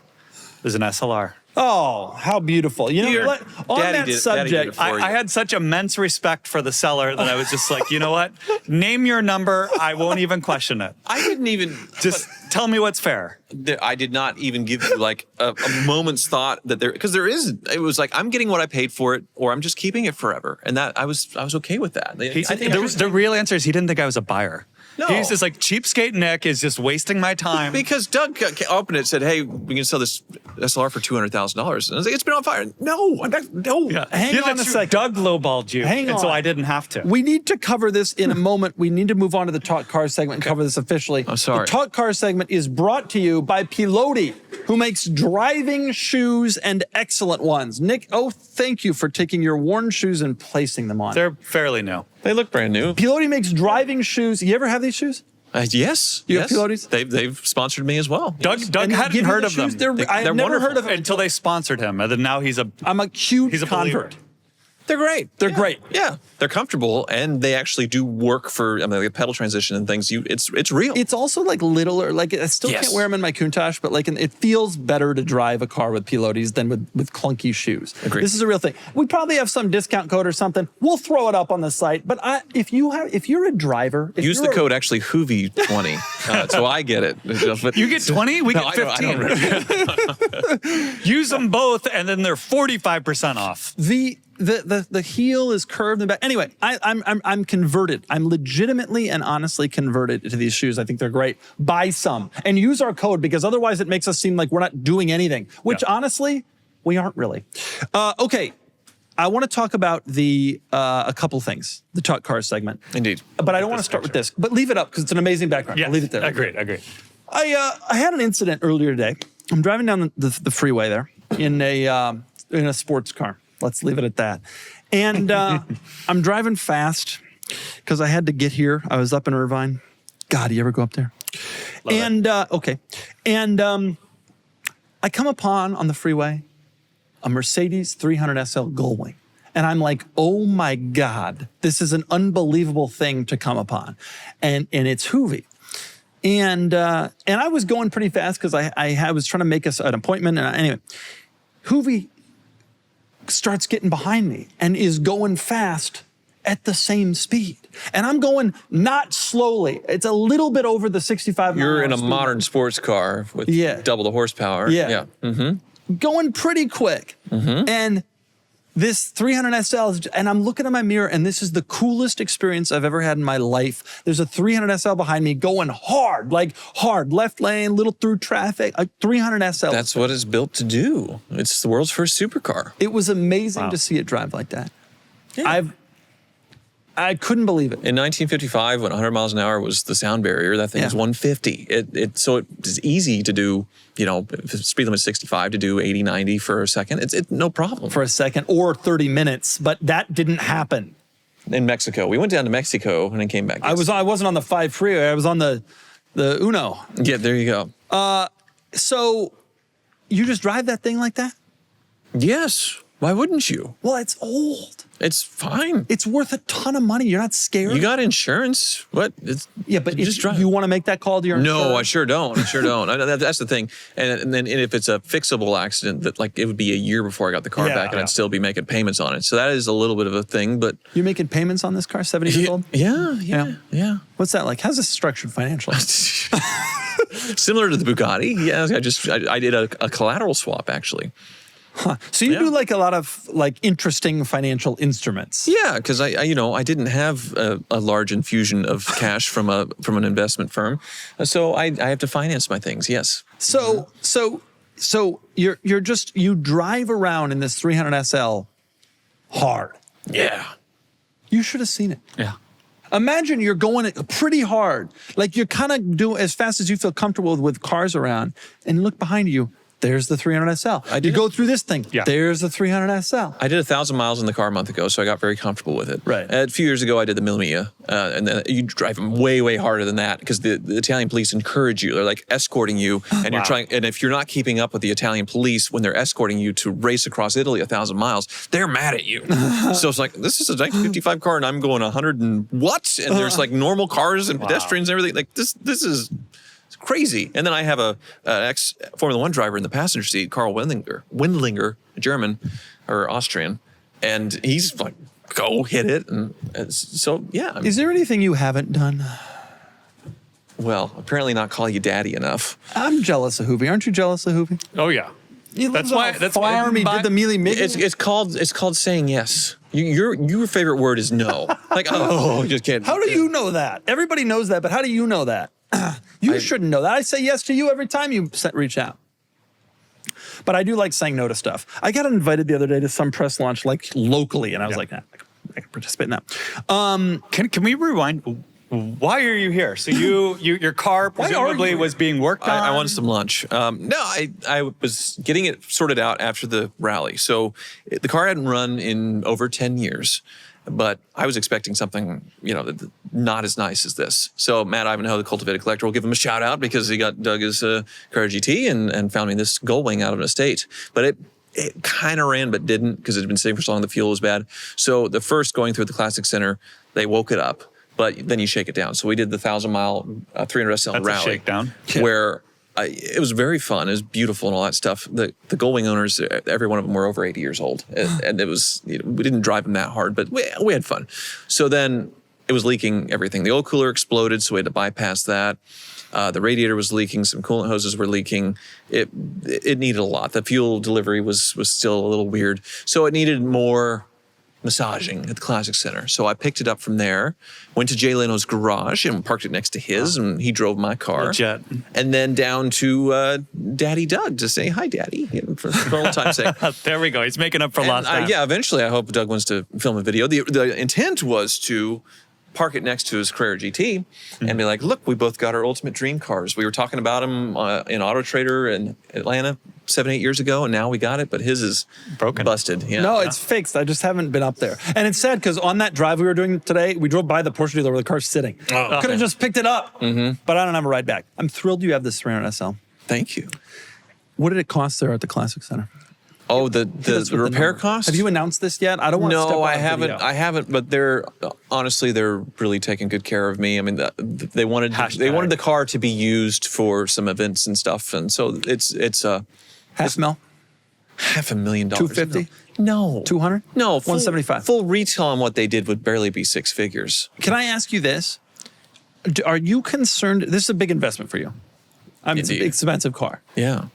It was an SLR. Oh, how beautiful. You know, Here, what? On Daddy that did it subject, for you. I had such immense respect for the seller that I was just like, you know what? Name your number. I won't even question it. I didn't even Just tell me what's fair. I did not even give you like a moment's thought that because there is. It was like I'm getting what I paid for it, or I'm just keeping it forever, and that I was okay with that. The real answer is he didn't think I was a buyer. No. He's just like, cheapskate Nick is just wasting my time. Because Doug opened it and said, "Hey, we can sell this SLR for $200,000." And I was like, "It's been on fire." No, no. Yeah. Hang on a second. Doug lowballed you. Hang and so on. I didn't have to. We need to cover this in a moment. We need to move on to the Talk Car segment and cover this officially. I'm sorry. The Talk Car segment is brought to you by Piloti, who makes driving shoes and excellent ones. Nick, thank you for taking your worn shoes and placing them on. They're fairly new. They look brand new. Piloti makes driving shoes. You ever have these shoes? Yes. You have yes. Pilotis? They've sponsored me as well. Doug And they hadn't give you heard the of them. shoes? I've never wonderful. heard of them until they sponsored him. And then now he's a I'm a huge He's a convert. believer. They're great. They're great. Yeah, they're comfortable and they actually do work for. I mean, like pedal transition and things. It's real. It's also like littler. Like I still Yes. can't wear them in my Countach, but like it feels better to drive a car with pilotis than with clunky shoes. Agreed. This is a real thing. We probably have some discount code or something. We'll throw it up on the site. But if you're a driver, if Use you're the code actually Hoovie 20, so I get it. But, You get 20, we No, get I don't 15. Use them both, and then they're 45% off. The heel is curved in the back. Anyway, I'm converted. I'm legitimately and honestly converted to these shoes. I think they're great. Buy some and use our code because otherwise it makes us seem like we're not doing anything, which honestly we aren't really. Okay, I want to talk about a couple things. The Talk Cars segment. Indeed. But I don't want to start with this. But leave it up because it's an amazing background. Yeah, I'll leave it there. Agreed. I had an incident earlier today. I'm driving down the freeway there in a sports car. Let's leave it at that. And I'm driving fast because I had to get here. I was up in Irvine. God, do you ever go up there? Okay. And I come upon on the freeway a Mercedes 300 SL Gullwing. And I'm like, oh my God, this is an unbelievable thing to come upon. And it's Hoovie. And I was going pretty fast because I was trying to make an appointment. And anyway, Hoovie starts getting behind me and is going fast at the same speed. And I'm going not slowly. It's a little bit over the 65 mile You're an in hour a speed. modern sports car with double the horsepower. Yeah. Yeah. Going pretty quick. And this 300 SL, and I'm looking in my mirror, and this is the coolest experience I've ever had in my life. There's a 300 SL behind me going hard, left lane, little through traffic, a 300 SL. That's what it's built to do. It's the world's first supercar. It was amazing to see it drive like that. Yeah. I couldn't believe it. In 1955, when 100 miles an hour was the sound barrier, that thing was 150. So it's easy to do, if the speed limit is 65, to do 80, 90 for a second. It's no problem. For a second or 30 minutes, but that didn't happen. In Mexico. We went down to Mexico and then came back. I wasn't on the 5 freeway. I was on the Uno. Yeah, there you go. So you just drive that thing like that? Yes. Why wouldn't you? Well, it's old. It's fine. It's worth a ton of money. You're not scared. You got insurance. What? Yeah, but just if drive. you want to make that call to your insurer? No, I sure don't. That's the thing. And then if it's a fixable accident, that it would be a year before I got the car back, and I'd still be making payments on it. So that is a little bit of a thing. But You're making payments on this car, 70 years old? Yeah. What's that like? How's this structured financially? Similar to the Bugatti. Yeah, I did a collateral swap actually. So you do like a lot of interesting financial instruments. Yeah, because I didn't have a large infusion of cash from an investment firm, so I have to finance my things. Yes. So you drive around in this 300 SL hard. Yeah. You should have seen it. Yeah. Imagine you're going pretty hard, like you're kind of doing as fast as you feel comfortable with cars around, and look behind you. There's the 300 SL. You go through this thing. Yeah. There's the 300 SL. I did 1,000 miles in the car a month ago, so I got very comfortable with it. Right. A few years ago, I did the Mille Miglia, and then you drive them way, way harder than that because the Italian police encourage you. They're like escorting you, and you're trying. And if you're not keeping up with the Italian police when they're escorting you to race across Italy 1,000 miles, they're mad at you. So it's like, this is a 1955 car, and I'm going 100 and what? And there's normal cars and pedestrians and everything. Like this is crazy. And then I have an ex Formula One driver in the passenger seat, Karl Windlinger, German or Austrian, and he's like, "Go hit it." And so, yeah. Is there anything you haven't done? Well, apparently not call you daddy enough. I'm jealous of Hoovie. Aren't you jealous of Hoovie? Oh yeah. He lives on a farm. He did the mealy miggy. It's called saying yes. Your favorite word is no. Like, oh, just kidding. How do you know that? Everybody knows that, but how do you know that? You shouldn't know that. I say yes to you every time you reach out. But I do like saying no to stuff. I got invited the other day to some press launch, locally, and I was like, nah, I can participate in that. Can we rewind? Why are you here? So your car presumably was being worked on. I wanted some lunch. No, I was getting it sorted out after the rally. So the car hadn't run in over 10 years. But I was expecting something, not as nice as this. So Matt Ivanhoe, the Cultivated Collector, will give him a shout out because he got dug his Carrera GT and found me this Gullwing out of an estate. But it kind of ran but didn't because it had been sitting for so long. The fuel was bad. So the first going through the Classic Center, they woke it up, but then you shake it down. So we did the 1,000-mile 300 SL That's rally, a shakedown. where it was very fun. It was beautiful and all that stuff. The Goldwing owners, every one of them were over 80 years old, and it was we didn't drive them that hard, but we had fun. So then it was leaking everything. The oil cooler exploded, so we had to bypass that. The radiator was leaking. Some coolant hoses were leaking. It needed a lot. The fuel delivery was still a little weird, so it needed more massaging at the Classic Center. So I picked it up from there, went to Jay Leno's garage and parked it next to his, and he drove my car. Legit. And then down to Daddy Doug to say hi, Daddy, for old time's sake. There we go. He's making up for lost time. Yeah, eventually I hope Doug wants to film a video. The intent was to park it next to his Carrera GT and be like, look, we both got our ultimate dream cars. We were talking about them in Auto Trader in Atlanta 7-8 years ago, and now we got it, but his is Broken. busted. Yeah. No, it's fixed. I just haven't been up there. And it's sad because on that drive we were doing today, we drove by the Porsche dealer where the car's sitting. Could have just picked it up, but I don't have a ride back. I'm thrilled you have this 300 SL. Thank you. What did it cost there at the Classic Center? Oh, the repair number. cost? Have you announced this yet? I don't want to step No, on I a haven't. video. I haven't. But they're honestly, they're really taking good care of me. I mean, they wanted the car to be used for some events and stuff, and so it's $500,000? $500,000. 250? No. 200? No. 175. Full retail on what they did would barely be six figures. Can I ask you this? Are you concerned? This is a big investment for you. I mean, it's an Indeed. expensive car. Yeah.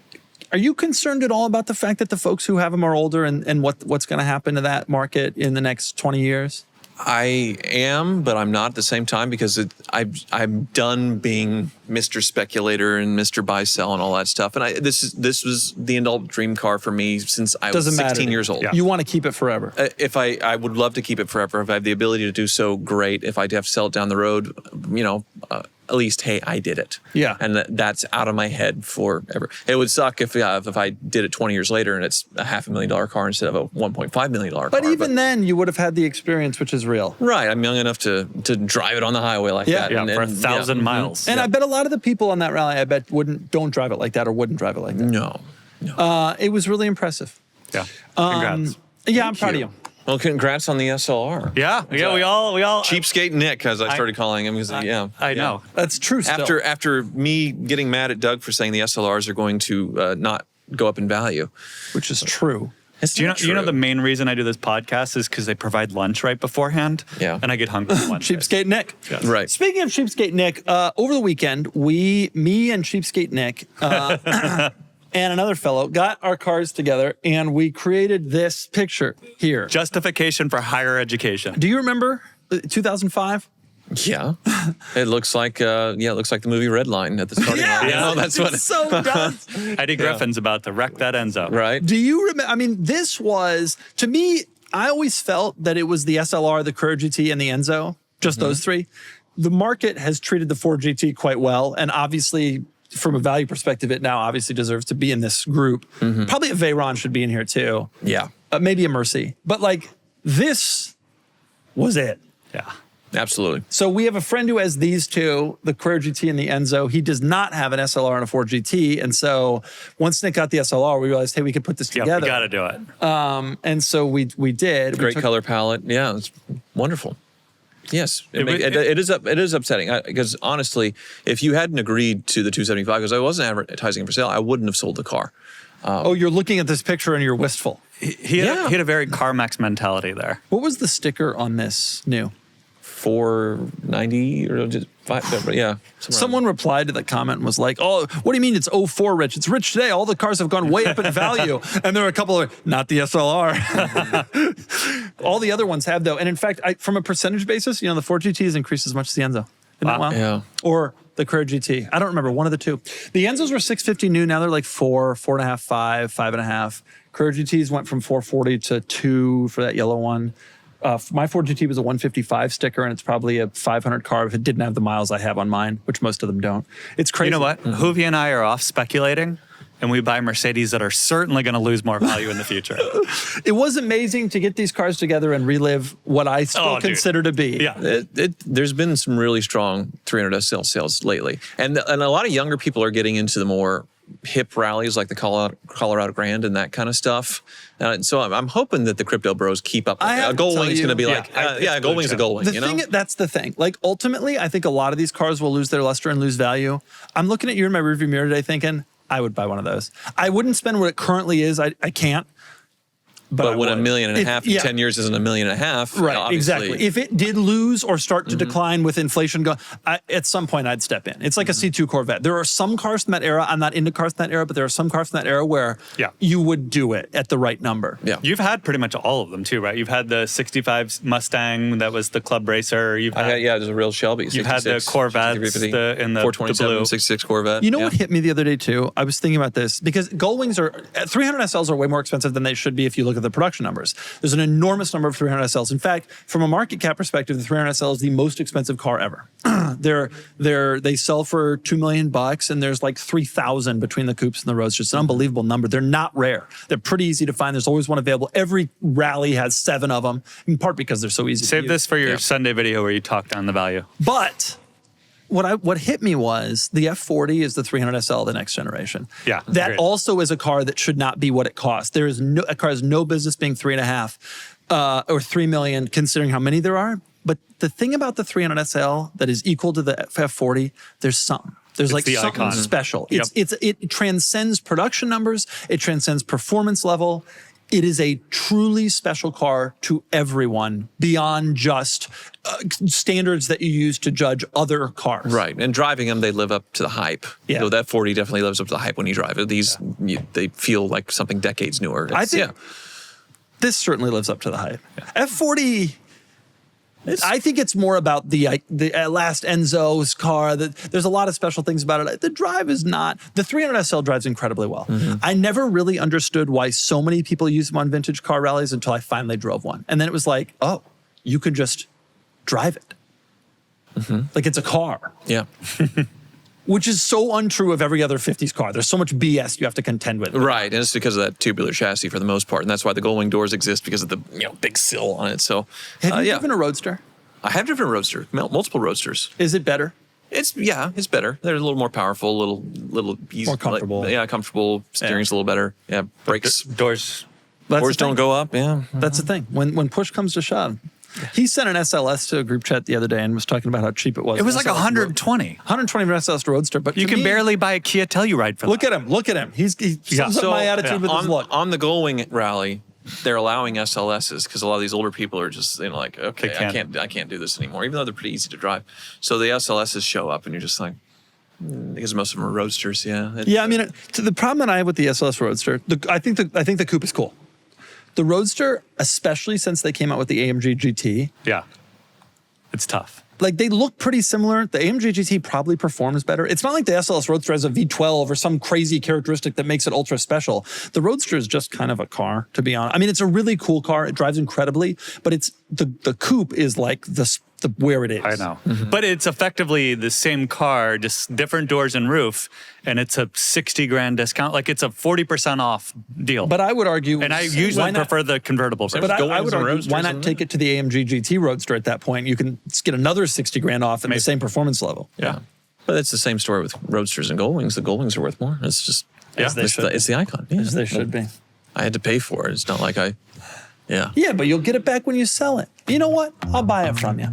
Are you concerned at all about the fact that the folks who have them are older and what's going to happen to that market in the next 20 years? I am, but I'm not at the same time because I'm done being Mr. Speculator and Mr. Buy Sell and all that stuff. And this was the adult dream car for me since I was 16 years old. Yeah. You want to keep it forever. If I would love to keep it forever. If I have the ability to do so, great. If I have to sell it down the road, at least, hey, I did it. Yeah. And that's out of my head forever. It would suck if I did it 20 years later and it's a $500,000 car instead of a $1.5 million car. But even then, you would have had the experience, which is real. Right. I'm young enough to drive it on the highway like that. Yeah, for 1,000 miles. And I bet a lot of the people on that rally, don't drive it like that or wouldn't drive it like that. No. It was really impressive. Yeah. Congrats. Yeah, I'm proud of you. Well, congrats on the SLR. Yeah. We all. Cheapskate Nick, as I started calling him, because I know. That's true still. After me getting mad at Doug for saying the SLRs are going to not go up in value, Which is true. it's Do you know, not you know true. the main reason I do this podcast is because they provide lunch right beforehand. Yeah. And I get hungry for lunch. Cheapskate Nick. Yes. Right. Speaking of Cheapskate Nick, over the weekend, me and Cheapskate Nick and another fellow got our cars together and we created this picture here. Justification for higher education. Do you remember 2005? Yeah, it looks like the movie Red Line at the starting line. Yeah. That's what. It so does. Eddie Griffin's about to wreck that Enzo. Right. Do you remember? I mean, this was, to me, I always felt that it was the SLR, the Carrera GT, and the Enzo, just those three. The market has treated the Ford GT quite well, and obviously, from a value perspective, it now obviously deserves to be in this group. Probably a Veyron should be in here too. Yeah. Maybe a Mercy. But like, this was it. Yeah. Absolutely. So we have a friend who has these two, the Carrera GT and the Enzo. He does not have an SLR and a Ford GT. And so once Nick got the SLR, we realized, hey, we could put this Yeah, together. we got to do it. And so we did. Great color palette. Yeah, it's wonderful. Yes, it is upsetting because honestly, if you hadn't agreed to the 275, because I wasn't advertising for sale, I wouldn't have sold the car. Oh, you're looking at this picture and you're wistful. He had a very CarMax mentality there. What was the sticker on this new? 490 or just 5, yeah. Someone replied to the comment and was like, oh, what do you mean it's 04 rich? It's rich today. All the cars have gone way up in value. And there are a couple of, not the SLR. All the other ones have though. And in fact, from a percentage basis, the Ford GT has increased as much as the Enzo. Isn't that Wow. wild? Yeah. Or the Carrera GT. I don't remember, one of the two. The Enzos were 650 new. Now they're like 4.5, 5, 5.5. Carrera GTs went from 440 to 2 for that yellow one. My Ford GT was a 155 sticker, and it's probably a 500 car if it didn't have the miles I have on mine, which most of them don't. It's crazy. You know what? Hoovie and I are off speculating, and we buy Mercedes that are certainly going to lose more value in the future. It was amazing to get these cars together and relive what I still consider to be. Yeah. There's been some really strong 300 SL sales lately, and a lot of younger people are getting into the more hip rallies like the Colorado Grand and that kind of stuff. So I'm hoping that the crypto bros keep up. I have to Goldwing's tell going you- to be Yeah, like, it's Goldwing's a Goldwing. The thing, that's the thing. Like ultimately, I think a lot of these cars will lose their luster and lose value. I'm looking at you in my rearview mirror today thinking, I would buy one of those. I wouldn't spend what it currently is. I can't. But I when would. $1.5 million in Yeah. 10 years isn't $1.5 million, Right, obviously. exactly. If it did lose or start to decline with inflation going, at some point I'd step in. It's like a C2 Corvette. There are some cars from that era. I'm not into cars from that era, but there are some cars from that era where you would do it at the right number. Yeah. You've had pretty much all of them too, right? You've had the 65 Mustang that was the club racer. You've had, there's a real Shelby. You've had the 66, Corvettes, 350, in the 427, blue. 66 Corvette. You know what hit me the other day too? I was thinking about this because Goldwings 300 SLs are way more expensive than they should be if you look at the production numbers. There's an enormous number of 300 SLs. In fact, from a market cap perspective, the 300 SL is the most expensive car ever. They sell for $2 million, and there's like 3,000 between the coupes and the roadsters. It's an unbelievable number. They're not rare. They're pretty easy to find. There's always one available. Every rally has 7 of them, in part because they're so easy to Save use. this for your Sunday video where you talk down the value. But what hit me was the F40 is the 300 SL of the next generation. Yeah, that agreed. also is a car that should not be what it costs. A car has no business being 3.5 or 3 million, considering how many there are. But the thing about the 300 SL that is equal to the F40, there's something. There's like the something icon. special. Yep. It transcends production numbers. It transcends performance level. It is a truly special car to everyone beyond just standards that you use to judge other cars. Right, and driving them, they live up to the hype. Yeah. So that 40 definitely lives up to the hype when you drive it. These, they feel like something decades newer. I think this certainly lives up to the hype. F40, I think it's more about the last Enzo's car. There's a lot of special things about it. The drive is not. The 300 SL drives incredibly well. I never really understood why so many people use them on vintage car rallies until I finally drove one. And then it was like, oh, you could just drive it. Like it's a car. Yeah. Which is so untrue of every other 50s car. There's so much BS you have to contend with. Right, and it's because of that tubular chassis for the most part, and that's why the Goldwing doors exist, because of the big sill on it. So, Have you driven a Roadster? I have driven a Roadster, multiple Roadsters. Is it better? It's better. They're a little more powerful, little easy, More comfortable. comfortable. Steering's a little better. Yeah, brakes. Doors. That's Doors the thing. don't go up. Yeah, That's the thing. When push comes to shove. He sent an SLS to a group chat the other day and was talking about how cheap it was. It was like SLS 120. 120 for SLS Roadster, but You to can me- barely buy a Kia Telluride for look that. at him. Look at him. He sums up So, my attitude with his look. on the Goldwing rally, they're allowing SLSs because a lot of these older people are just like, okay, I can't do this anymore, even though they're pretty easy to drive. So the SLSs show up, and you're just like, because most of them are Roadsters. Yeah. Yeah, I mean, the problem that I have with the SLS Roadster, I think the coupe is cool. The Roadster, especially since they came out with the AMG GT, Yeah. It's tough. like they look pretty similar. The AMG GT probably performs better. It's not like the SLS Roadster has a V12 or some crazy characteristic that makes it ultra special. The Roadster is just kind of a car, to be honest. I mean, it's a really cool car. It drives incredibly, but it's the coupe is like the where it is. I know. But it's effectively the same car, just different doors and roof, and it's a 60 grand discount. Like it's a 40% off deal. But I would argue, and I usually prefer the convertible version. But I Goldwings would and argue, Roadsters, why isn't not it? take it to the AMG GT Roadster at that point? You can get another 60 grand off at the same performance level. Yeah. But it's the same story with Roadsters and Goldwings. The Goldwings are worth more. It's just As they should be. it's the icon. Yeah. As they should be. I had to pay for it. It's not like yeah. Yeah, but you'll get it back when you sell it. You know what? I'll buy it from you.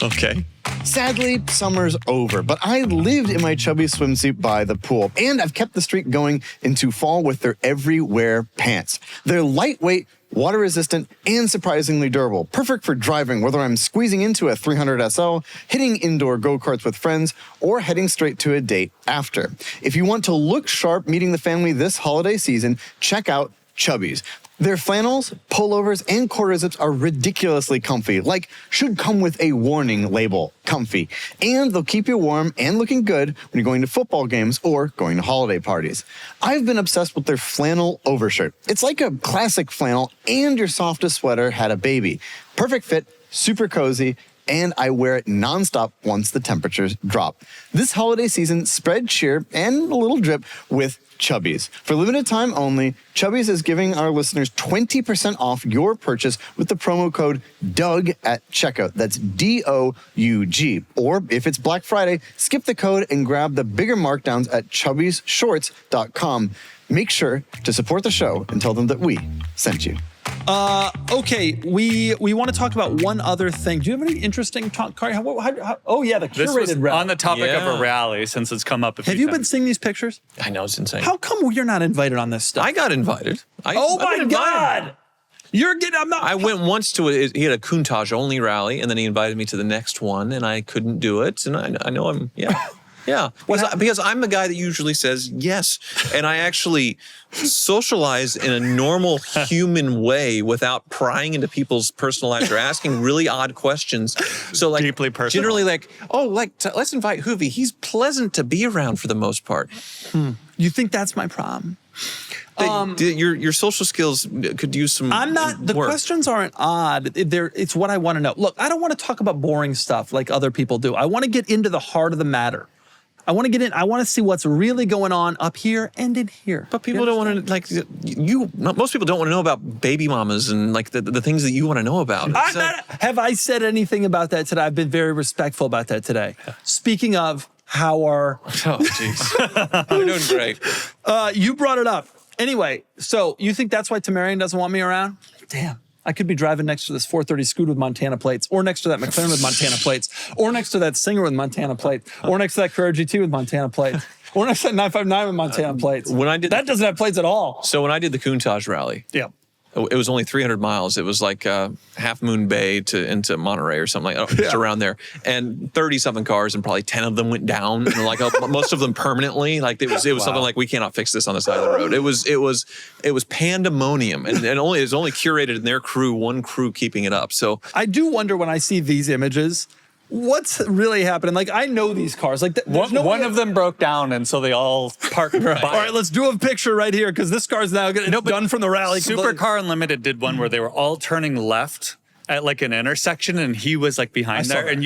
Okay. Sadly, summer's over, but I lived in my chubby swimsuit by the pool, and I've kept the streak going into fall with their everywhere pants. They're lightweight, water-resistant, and surprisingly durable. Perfect for driving, whether I'm squeezing into a 300 SL, hitting indoor go-karts with friends, or heading straight to a date after. If you want to look sharp meeting the family this holiday season, check out Chubbies. Their flannels, pullovers, and quarter zips are ridiculously comfy, like should come with a warning label, comfy. And they'll keep you warm and looking good when you're going to football games or going to holiday parties. I've been obsessed with their flannel overshirt. It's like a classic flannel, and your softest sweater had a baby. Perfect fit, super cozy, and I wear it nonstop once the temperatures drop. This holiday season, spread cheer and a little drip with Chubbies. For limited time only, Chubbies is giving our listeners 20% off your purchase with the promo code DOUG at checkout. That's DOUG. Or if it's Black Friday, skip the code and grab the bigger markdowns at chubbiesshorts.com. Make sure to support the show and tell them that we sent you. Okay, we want to talk about one other thing. Do you have any interesting talk, Kari? Oh yeah, the This was curated rally. on the topic of Yeah. a rally since it's come up a few Have you been times. seeing these pictures? I know, it's insane. How come you're not invited on this stuff? I got invited. Oh I've been my invited. God! You're getting. I'm not. I went once to he had a Countach only rally, and then he invited me to the next one, and I couldn't do it. And I know I'm, yeah. Because I'm the guy that usually says yes. And I actually socialize in a normal human way without prying into people's personal lives or asking really odd questions. So like Deeply personal. generally like, let's invite Hoovie. He's pleasant to be around for the most part. You think that's my problem? Your social skills could use some I'm not. The work. questions aren't odd. It's what I want to know. Look, I don't want to talk about boring stuff like other people do. I want to get into the heart of the matter. I want to get in. I want to see what's really going on up here and in here. But people don't want to, like, most people don't want to know about baby mamas and, like, the things that you want to know about. Have I said anything about that today? I've been very respectful about that today. Speaking of, how are... Oh, jeez. I'm doing great. You brought it up. Anyway, so you think that's why Tamarian doesn't want me around? Damn. I could be driving next to this 430 Scoot with Montana plates, or next to that McLaren with Montana plates, or next to that Singer with Montana plates, or next to that Carrera GT with Montana plates, or next to that 959 with Montana plates. When I did that doesn't have plates at all. So when I did the Countach rally, Yeah. it was only 300 miles. It was like Half Moon Bay into Monterey or something like that, just around there. And 30-something cars, and probably 10 of them went down, and like most of them permanently. Like it was something like, we cannot fix this on the side of the road. It was pandemonium, and it was only curated in their crew, one crew keeping it up. So I do wonder when I see these images, what's really happening? Like, I know these cars. Like, One of them broke down, and so they all parked by. All right, let's do a picture right here because this car's now done from the rally. Supercar Unlimited did one where they were all turning left at like an intersection, and he was like behind saw there, that. and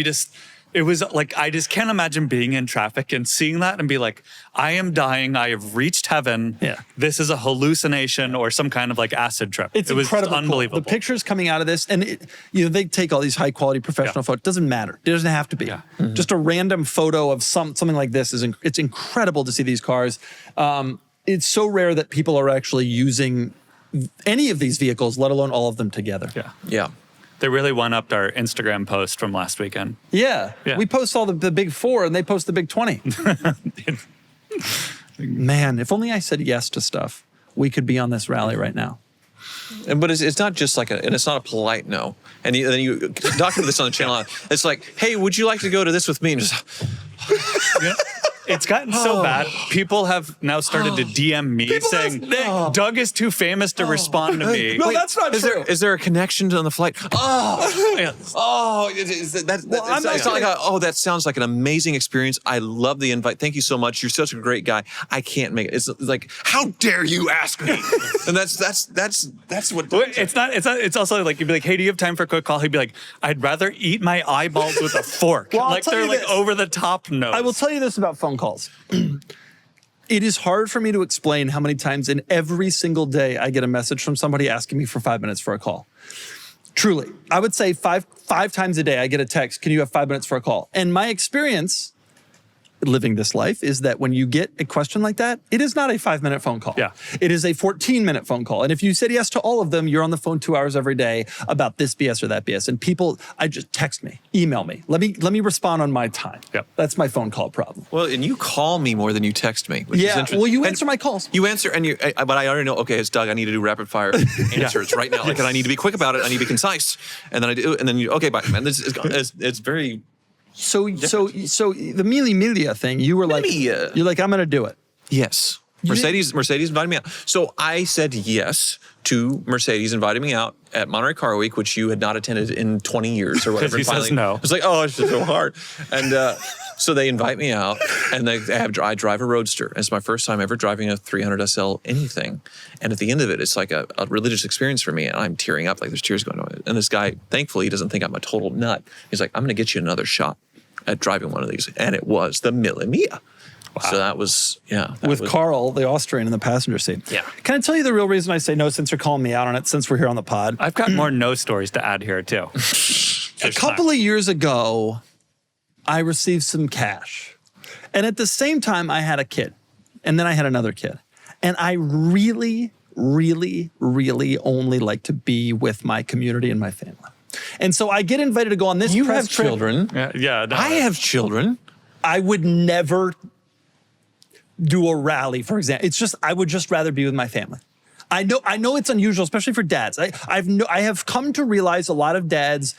it was like, I just can't imagine being in traffic and seeing that and be like, I am dying. I have reached heaven. Yeah. This is a hallucination or some kind of like acid trip. It's it was incredible. unbelievable. The pictures coming out of this, and they take all these high quality professional photos. It doesn't matter. It doesn't have to be. Yeah. Just a random photo of something like this it's incredible to see these cars. It's so rare that people are actually using any of these vehicles, let alone all of them together. yeah. They really one-upped our Instagram post from last weekend. Yeah. Yeah. We post all the big 4 and they post the big 20. Man, if only I said yes to stuff, we could be on this rally right now. But it's not just like and it's not a polite no. And then you document this on the channel. It's like, hey, would you like to go to this with me? And just, It's gotten so bad. People have now started to DM me saying, Doug is too famous to respond to me. No, that's not true. Is there a connection on the flight? That sounds like an amazing experience. I love the invite. Thank you so much. You're such a great guy. I can't make it. It's like, how dare you ask me? And that's what. It's not. It's also like, you'd be like, hey, do you have time for a quick call? He'd be like, I'd rather eat my eyeballs with a fork. Well, I'll like tell they're you like this. over the top notes. I will tell you this about phone calls. It is hard for me to explain how many times in every single day I get a message from somebody asking me for 5 minutes for a call. Truly, I would say five times a day I get a text, can you have 5 minutes for a call? And my experience living this life is that when you get a question like that, it is not a 5-minute phone call. Yeah. It is a 14-minute phone call. And if you said yes to all of them, you're on the phone 2 hours every day about this BS or that BS. And people, I just text me, email me. Let me respond on my time. Yep. That's my phone call problem. Well, and you call me more than you text me, which is Yeah, interesting. well, you And answer my calls. You answer, but I already know. Okay, it's Doug. I need to do rapid fire answers right now. Like, and I need to be quick about it. I need to be concise. And then I do, and then okay, bye, man. It's very. So the Mille Miglia thing, you were like, Miglia. you're like, I'm going to do it. Yes. Mercedes invited me out. So I said yes to Mercedes inviting me out at Monterey Car Week, which you had not attended in 20 years or whatever. Because he says no. It's like, oh, it's just so hard. And So they invite me out, and I drive a Roadster. It's my first time ever driving a 300 SL anything. And at the end of it, it's like a religious experience for me. And I'm tearing up, like there's tears going on. And this guy, thankfully, he doesn't think I'm a total nut. He's like, I'm going to get you another shot at driving one of these. And it was the Mille Miglia. Wow. So that was, With Carl, the Austrian, in the passenger seat. Yeah. Can I tell you the real reason I say no, since you're calling me out on it, since we're here on the pod? I've got more no stories to add here, too. A couple of years ago, I received some cash. And at the same time, I had a kid. And then I had another kid. And I really, really, really only like to be with my community and my family. And so I get invited to go on this You press have trip. children. Yeah. No, I have children. I would never do a rally, for example. It's just, I would just rather be with my family. I know it's unusual, especially for dads. I have come to realize a lot of dads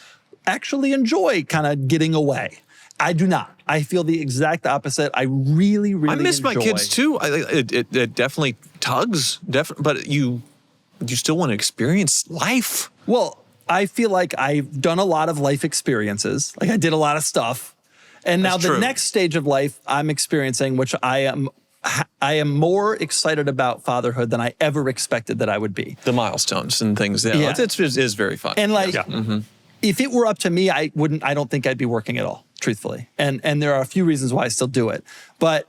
actually enjoy kind of getting away. I do not. I feel the exact opposite. I really, really I miss enjoy. my kids too. It definitely tugs, but you still want to experience life. Well, I feel like I've done a lot of life experiences. Like I did a lot of stuff. And now That's the true. next stage of life I'm experiencing, which I am more excited about fatherhood than I ever expected that I would be. The milestones and things. Yeah, Yeah. It is very fun. And like, Yeah. if it were up to me, I don't think I'd be working at all, truthfully. And there are a few reasons why I still do it. But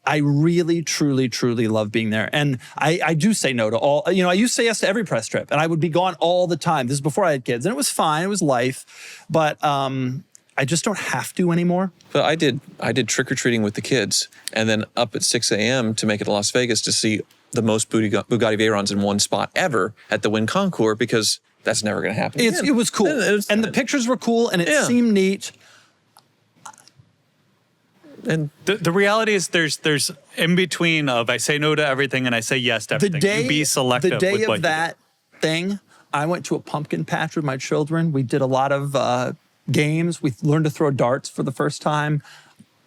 I really, truly, truly love being there. And I do say no to all, I used to say yes to every press trip, and I would be gone all the time. This is before I had kids, and it was fine. It was life. But I just don't have to anymore. But I did trick-or-treating with the kids, and then up at 6 a.m. to make it to Las Vegas to see the most Bugatti Veyrons in one spot ever at the Wynn Concours, because that's never going to happen again. It was cool. And the pictures were cool, and it seemed neat. And The reality is there's in between of I say no to everything and I say yes to everything. You be selective the day with what of that thing, I went to a pumpkin patch with my children. We did a lot of games. We learned to throw darts for the first time.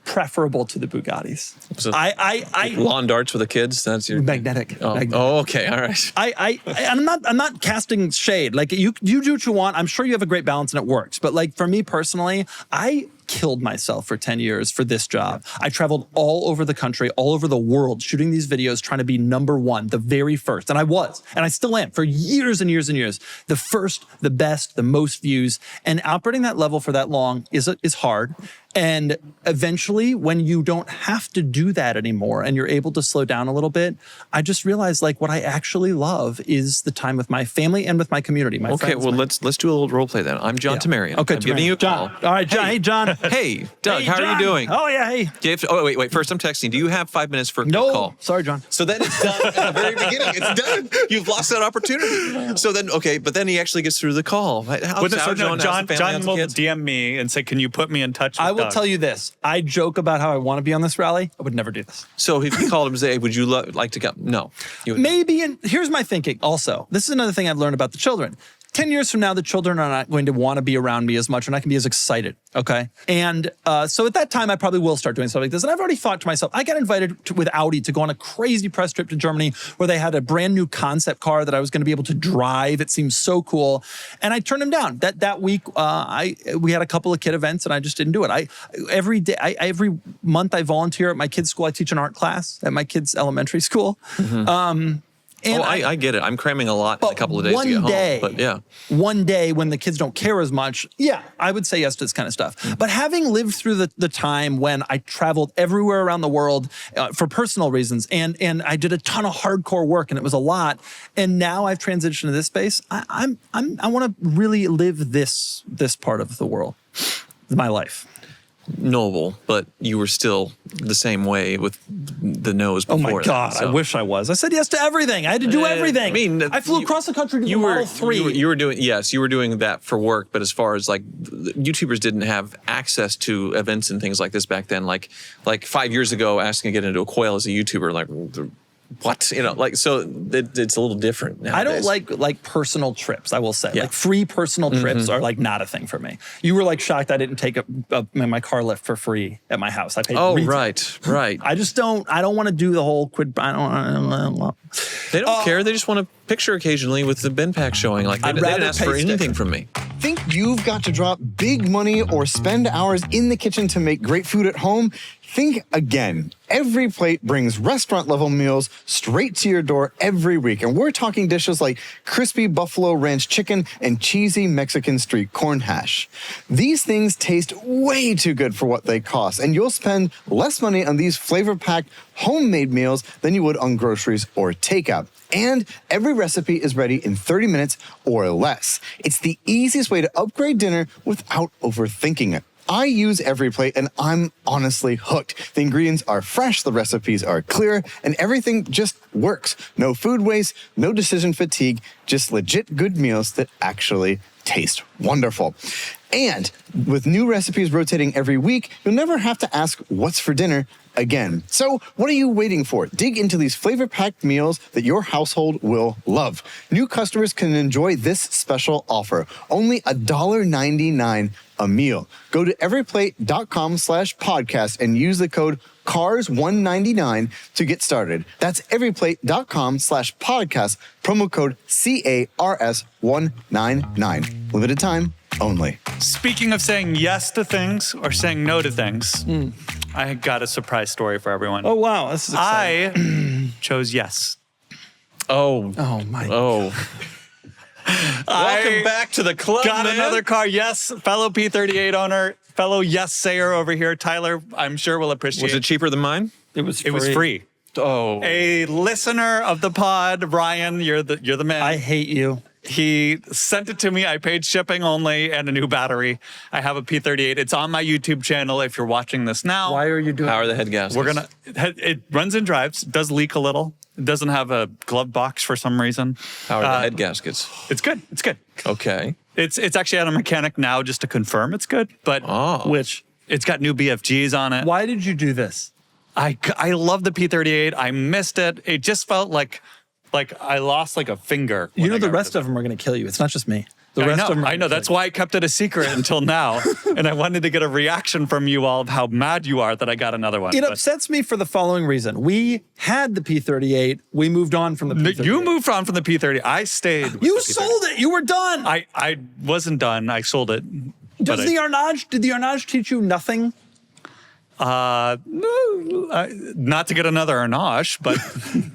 Preferable to the Bugattis. So I lawn darts with the kids. That's your magnetic. Oh, Magnetic. oh, okay, all right. I'm not casting shade. Like you do what you want. I'm sure you have a great balance and it works. But like for me personally, I killed myself for 10 years for this job. I traveled all over the country, all over the world, shooting these videos, trying to be number one, the very first. And I was, and I still am for years and years and years. The first, the best, the most views. And operating that level for that long is hard. And eventually, when you don't have to do that anymore and you're able to slow down a little bit, I just realized like what I actually love is the time with my family and with my community. My Okay, friends, well, let's do a little role play then. I'm John Tamarian. Okay, I'm giving you a John. call. All right, John. Hey, John. Hey, Doug, Hey, how are John. you doing? Oh, yeah, hey. Do you have to, wait. First, I'm texting. Do you have 5 minutes for a quick No, call? sorry, John. So then it's done at the very beginning. It's done. You've lost that opportunity. So then, okay, but then he actually gets through the call. How's John the family, how's the will kids? DM me and say, can you put me in touch with I will Doug? tell you this. I joke about how I want to be on this rally. I would never do this. So if you called him and say, hey, would you like to come? No. You would Maybe, and here's my thinking also. This is another thing I've learned about the children. 10 years from now, the children are not going to want to be around me as much, and I can be as excited, okay? And so at that time, I probably will start doing stuff like this. And I've already thought to myself, I got invited with Audi to go on a crazy press trip to Germany where they had a brand new concept car that I was going to be able to drive. It seemed so cool. And I turned them down. That week, we had a couple of kid events, and I just didn't do it. Every month, I volunteer at my kids' school. I teach an art class at my kids' elementary school. And I get it. I'm cramming a lot in a couple of days to get home. But yeah. One day when the kids don't care as much, yeah, I would say yes to this kind of stuff. But having lived through the time when I traveled everywhere around the world for personal reasons, and I did a ton of hardcore work, and it was a lot, and now I've transitioned to this space, I want to really live this part of the world, my life. Noble, but you were still the same way with the nose Oh before my God, that, so. I wish I was. I said yes to everything. I had to do everything. I mean, I flew across the country to the you were Model 3. you were doing you were doing that for work, but as far as like YouTubers didn't have access to events and things like this back then. Like 5 years ago, asking to get into a coil as a YouTuber, like what, so it's a little different nowadays. I don't like personal trips, I will say. Yeah. Like free personal trips are like not a thing for me. You were like shocked I didn't take my car lift for free at my house. I paid retail. right. I don't want to do the whole quid. They don't care. They just want a picture occasionally with the bin pack showing. Like they didn't ask for anything from me. Think you've got to drop big money or spend hours in the kitchen to make great food at home? Think again. Every Plate brings restaurant-level meals straight to your door every week. And we're talking dishes like crispy buffalo ranch chicken and cheesy Mexican street corn hash. These things taste way too good for what they cost, and you'll spend less money on these flavor-packed homemade meals than you would on groceries or takeout. And every recipe is ready in 30 minutes or less. It's the easiest way to upgrade dinner without overthinking it. I use Every Plate and I'm honestly hooked. The ingredients are fresh, the recipes are clear, and everything just works. No food waste, no decision fatigue, just legit good meals that actually taste wonderful. And with new recipes rotating every week, you'll never have to ask what's for dinner again. So what are you waiting for? Dig into these flavor-packed meals that your household will love. New customers can enjoy this special offer. Only $1.99 a meal. Go to everyplate.com/podcast and use the code CARS199 to get started. That's everyplate.com/podcast, promo code CARS199. Limited time only. Speaking of saying yes to things or saying no to things, I got a surprise story for everyone. Oh, wow. This is exciting. I chose yes. Oh. Oh, my. Oh. Welcome I back to the club, got man. another car. Yes, fellow P38 owner, fellow yes sayer over here. Tyler, I'm sure will appreciate. Was it cheaper than mine? It was free. It was free. Oh. A listener of the pod, Ryan, you're the man. I hate you. He sent it to me. I paid shipping only and a new battery. I have a P38. It's on my YouTube channel if you're watching this now. Why are you doing How are the head gaskets? It runs and drives. It does leak a little. It doesn't have a glove box for some reason. How are the head gaskets? It's good. It's good. Okay. It's actually at a mechanic now just to confirm it's good. But Which? it's got new BFGs on it. Why did you do this? I love the P38. I missed it. It just felt like I lost like a finger. You know the rest of them are going to kill you. It's not just me. The rest of them are I know. gonna That's kill why I kept it a secret until now. And I wanted to get a reaction from you all of how mad you are that I got another one. you. It But upsets me for the following reason. We had the P38. We moved on from the P38. you moved on from the P30. I stayed. With You the P30. sold it. You were done. I wasn't done. I sold it. Did but the Arnage teach you nothing? not to get another Arnage, but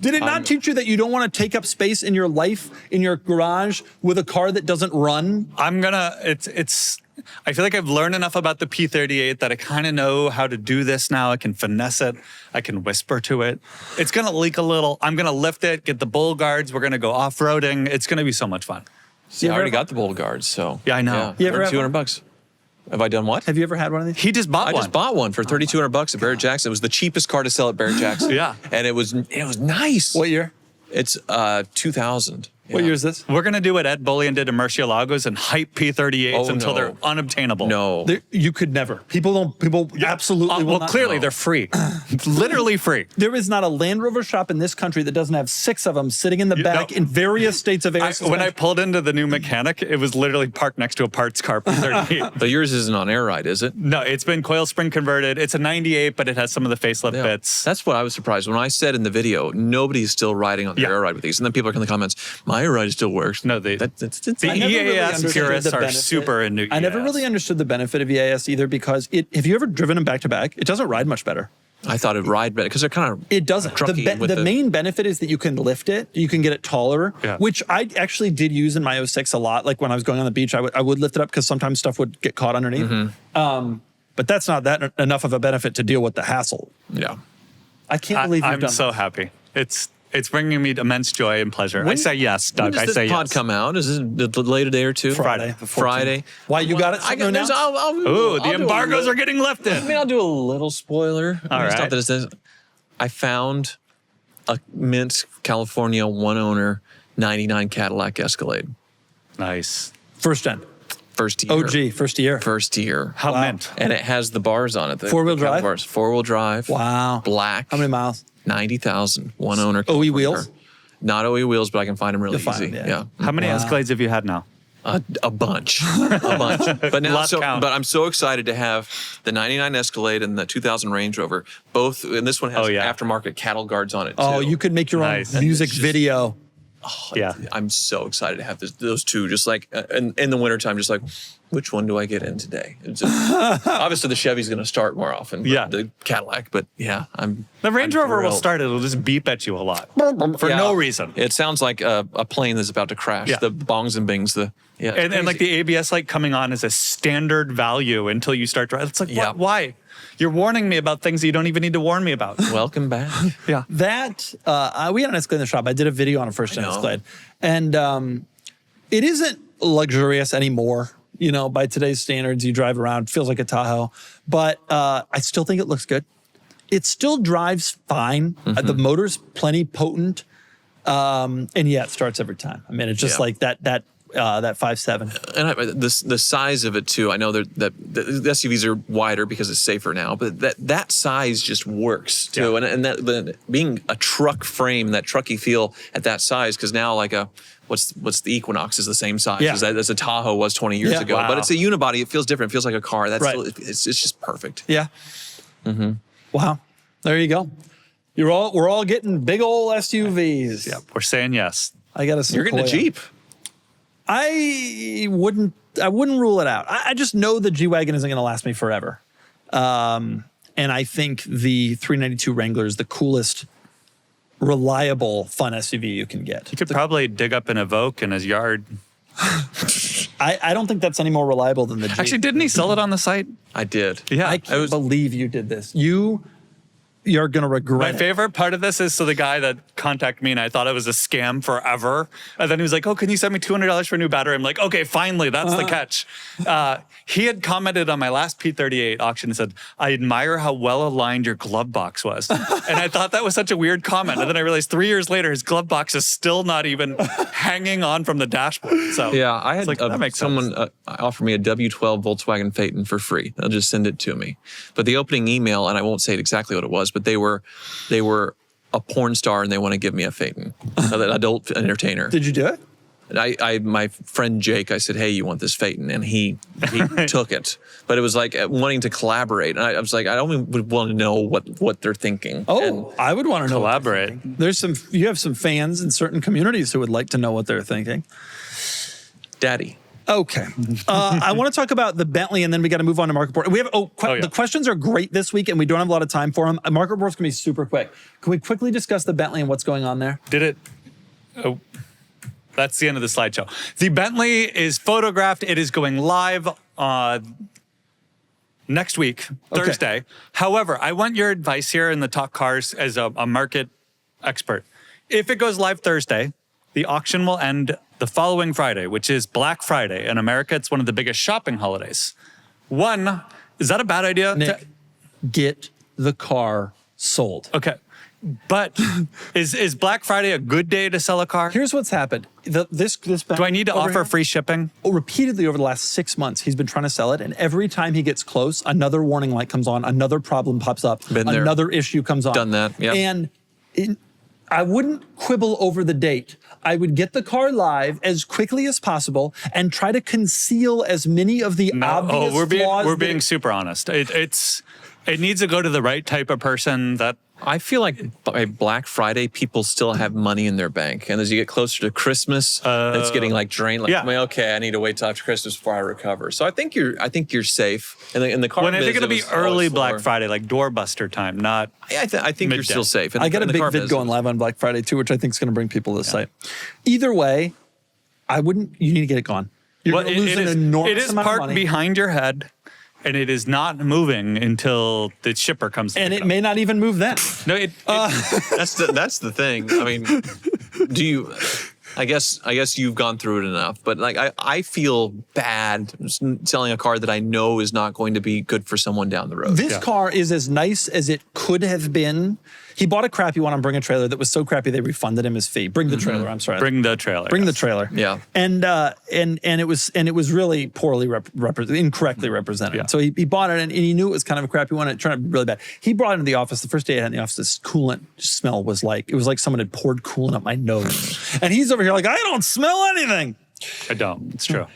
Did it not teach you that you don't want to take up space in your life, in your garage, with a car that doesn't run? it's I feel like I've learned enough about the P38 that I kind of know how to do this now. I can finesse it. I can whisper to it. It's going to leak a little. I'm going to lift it, get the bull guards. We're going to go off-roading. It's going to be so much fun. See, I already got the bowl guards, so. Yeah, I know. You ever have $200. Have I done what? Have you ever had one of these? He just bought I one. just bought one for $3,200 at Barrett Jackson. It was the cheapest car to sell at Barrett Jackson. Yeah. And it was nice. What year? It's 2000. What year is this? We're going to do what Ed Bullion did to Murcielagos and hype P38s until no. they're unobtainable. No. You could never. People absolutely will Well, not. clearly they're free. Literally free. There is not a Land Rover shop in this country that doesn't have 6 of them sitting in the back no. in various states of air When I pulled into the new mechanic, it was literally parked next to a parts car P38. But yours isn't on air ride, is it? No, it's been coil spring converted. It's a 98, but it has some of the facelift Yeah. bits. That's what I was surprised. When I said in the video, nobody's still riding on the air ride with these. And then people are in the comments, my air ride still works. No, the I never really EAS understood purists the are benefit. super into EAS. I never really understood the benefit of EAS either because have you ever driven them back to back? It doesn't ride much better. I thought it'd ride better because they're kind of It doesn't. trucky with The main benefit is that you can lift it. You can get it taller, Yeah. which I actually did use in my 06 a lot. Like when I was going on the beach, I would lift it up because sometimes stuff would get caught underneath. But that's not that enough of a benefit to deal with the hassle. Yeah. I can't believe you've I'm done so this. happy. It's bringing me immense joy and pleasure. I say yes, Doug. When I does say this pod yes. come out? Is it delayed a day or two? Friday. Friday. Why you got it? I something got, announced? Ooh, the embargoes are getting lifted. I mean, I'll do a little spoiler. All It's right. not that it's- I found a mint California one owner 99 Cadillac Escalade. Nice. First gen. First year. OG, first year. First year. How mint. And it has the bars on it. The Four-wheel the drive? bars. 4-wheel drive. Wow. Black. How many miles? 90,000. One owner. OE California wheels? car. Not OE wheels, but I can find them really You'll find easy. them, yeah. How many Escalades have you had now? A bunch. A bunch. But now, Lost count. but I'm so excited to have the 99 Escalade and the 2000 Range Rover. Both, and this one has Oh, yeah. aftermarket cattle guards on it too. Oh, you could make your Nice. own music It's just- video. Yeah. I'm so excited to have those two. Just like in the wintertime, just like, which one do I get in today? It's just, obviously, the Chevy's going to start more often. Yeah. The Cadillac, but yeah, The Range Rover will thrilled. start. It'll just beep at you a lot for Yeah. no reason. It sounds like a plane that's about to crash. Yeah. The bongs and bings. And like the ABS light coming on is a standard value until you start driving. It's like, Yeah. what? Why? You're warning me about things that you don't even need to warn me about. Welcome back. Yeah. That we had an Escalade in the shop. I did a video on a first gen I know. Escalade, and it isn't luxurious anymore. You know, by today's standards, you drive around, feels like a Tahoe, but I still think it looks good. It still drives fine. The motor's plenty potent, and yeah, it starts every time. I mean, it's just Yeah. like that 5.7. And the size of it too. I know that the SUVs are wider because it's safer now, but that size just works too. Yeah. And that being a truck frame, that trucky feel at that size, because now like what's the Equinox is the same size Yeah. as a Tahoe was 20 years Yeah. ago. Wow. But it's a unibody. It feels different. It feels like a car. That's Right. still, it's just perfect. Yeah. Wow. There you go. We're all getting big old SUVs. Yeah. We're saying yes. I got a You're getting a Sequoia. Jeep. I wouldn't rule it out. I just know the G-Wagon isn't going to last me forever. And I think the 392 Wrangler is the coolest, reliable, fun SUV you can get. You could probably dig up an Evoque in his yard. I don't think that's any more reliable than the Jeep. Actually, didn't he sell it on the site? I did. Yeah. I can't believe you did this. You're going to regret My it. favorite part of this is the guy that contacted me and I thought it was a scam forever. And then he was like, oh, can you send me $200 for a new battery? I'm like, okay, finally, that's the catch. He had commented on my last P38 auction and said, I admire how well aligned your glove box was. And I thought that was such a weird comment. And then I realized 3 years later, his glove box is still not even hanging on from the dashboard. So Yeah, I had like, that makes someone sense. offer me a W12 Volkswagen Phaeton for free. They'll just send it to me. But the opening email, and I won't say it exactly what it was, but they were a porn star and they want to give me a Phaeton, an adult entertainer. Did you do it? And my friend Jake, I said, hey, you want this Phaeton? And he took it. But it was like wanting to collaborate. And I was like, I only would want to know what they're thinking. Oh, And I would want to know. what they're Collaborate. thinking. You have some fans in certain communities who would like to know what they're thinking. Daddy. Okay. I want to talk about the Bentley, and then we got to move on to market report. We have yeah. The questions are great this week, and we don't have a lot of time for them. Market report's gonna be super quick. Can we quickly discuss the Bentley and what's going on there? Did it? Oh, that's the end of the slideshow. The Bentley is photographed. It is going live next week, Thursday. However, I want your advice here in the Talk Cars as a market expert. If it goes live Thursday, the auction will end the following Friday, which is Black Friday. In America, it's one of the biggest shopping holidays. One, is that a bad idea? Nick, get the car sold. Okay. But is Black Friday a good day to sell a car? Here's what's happened. This Do I need to offer free shipping? Repeatedly over the last 6 months, he's been trying to sell it, and every time he gets close, another warning light comes on, another problem pops up, Been there. another issue comes on. Done that, yeah. And I wouldn't quibble over the date. I would get the car live as quickly as possible and try to conceal as many of the obvious flaws. We're being super honest. It needs to go to the right type of person that. I feel like by Black Friday, people still have money in their bank. And as you get closer to Christmas, it's getting like drained. Like, yeah. well, okay, I need to wait till after Christmas before I recover. So I think you're safe. And the car When I think biz, it'll be it was always early slower. Black Friday, like doorbuster time, not. I think you're midday. still safe. I got a In the big car vid biz, going live on Black Friday too, which I think is going to bring people to the site. Either way, you need to get it gone. You're Well, going to lose an enormous it is amount of parked money. behind your head, and it is not moving until the shipper comes. to And pick it up. may not even move then. No, That's the thing. I mean, do you? I guess you've gone through it enough, but like I feel bad selling a car that I know is not going to be good for someone down the road. This car is as nice as it could have been. He bought a crappy one on Bring a Trailer that was so crappy they refunded him his fee. Bring the trailer. I'm sorry. bring the trailer. Bring the yes. trailer. Yeah. And it was really poorly incorrectly represented. Yeah. So he bought it and he knew it was kind of a crappy one. And it turned out really bad. He brought it into the office. The first day I had in the office, this coolant smell was like someone had poured coolant up my nose. And he's over here like, I don't smell anything. I don't. It's true.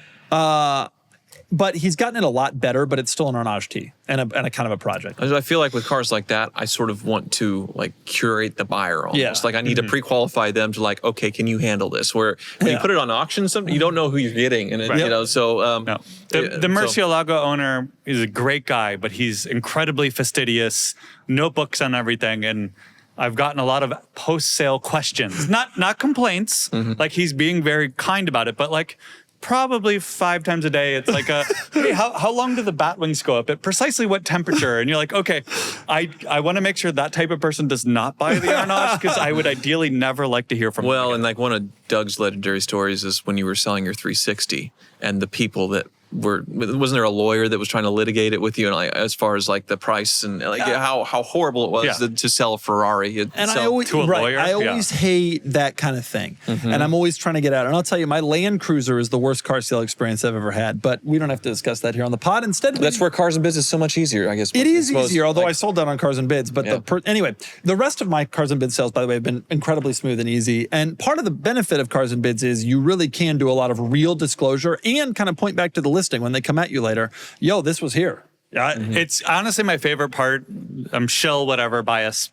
but he's gotten it a lot better, but it's still an Arnage T and a kind of a project. I feel like with cars like that, I sort of want to like curate the buyer almost. Yeah. Like I need to pre-qualify them to like, okay, can you handle this? Where when you put it on auction, you don't know who you're getting, and Right. you know. So No. The Murcielago owner is a great guy, but he's incredibly fastidious, notebooks on everything. And I've gotten a lot of post-sale questions, not complaints. Like he's being very kind about it, but like probably 5 times a day, it's like hey, how long do the bat wings go up? At precisely what temperature? And you're like, okay, I want to make sure that type of person does not buy the Arnage because I would ideally never like to hear from them again. and like one of Doug's legendary stories is when you were selling your 360 and the people that wasn't there a lawyer that was trying to litigate it with you, and like, as far as like the price and like how horrible it was to sell a Ferrari And sell I always, to a lawyer? I always hate that kind of thing. And I'm always trying to get out. And I'll tell you, my Land Cruiser is the worst car sale experience I've ever had. But we don't have to discuss that here on the pod. Instead, That's where cars and biz is so much easier, I guess. it is easier, although like, I sold that on Cars and Bids. But anyway, the rest of my Cars and Bids sales, by the way, have been incredibly smooth and easy. And part of the benefit of Cars and Bids is you really can do a lot of real disclosure and kind of point back to the listing when they come at you later. Yo, this was here. It's honestly my favorite part. I'm shill, whatever, bias.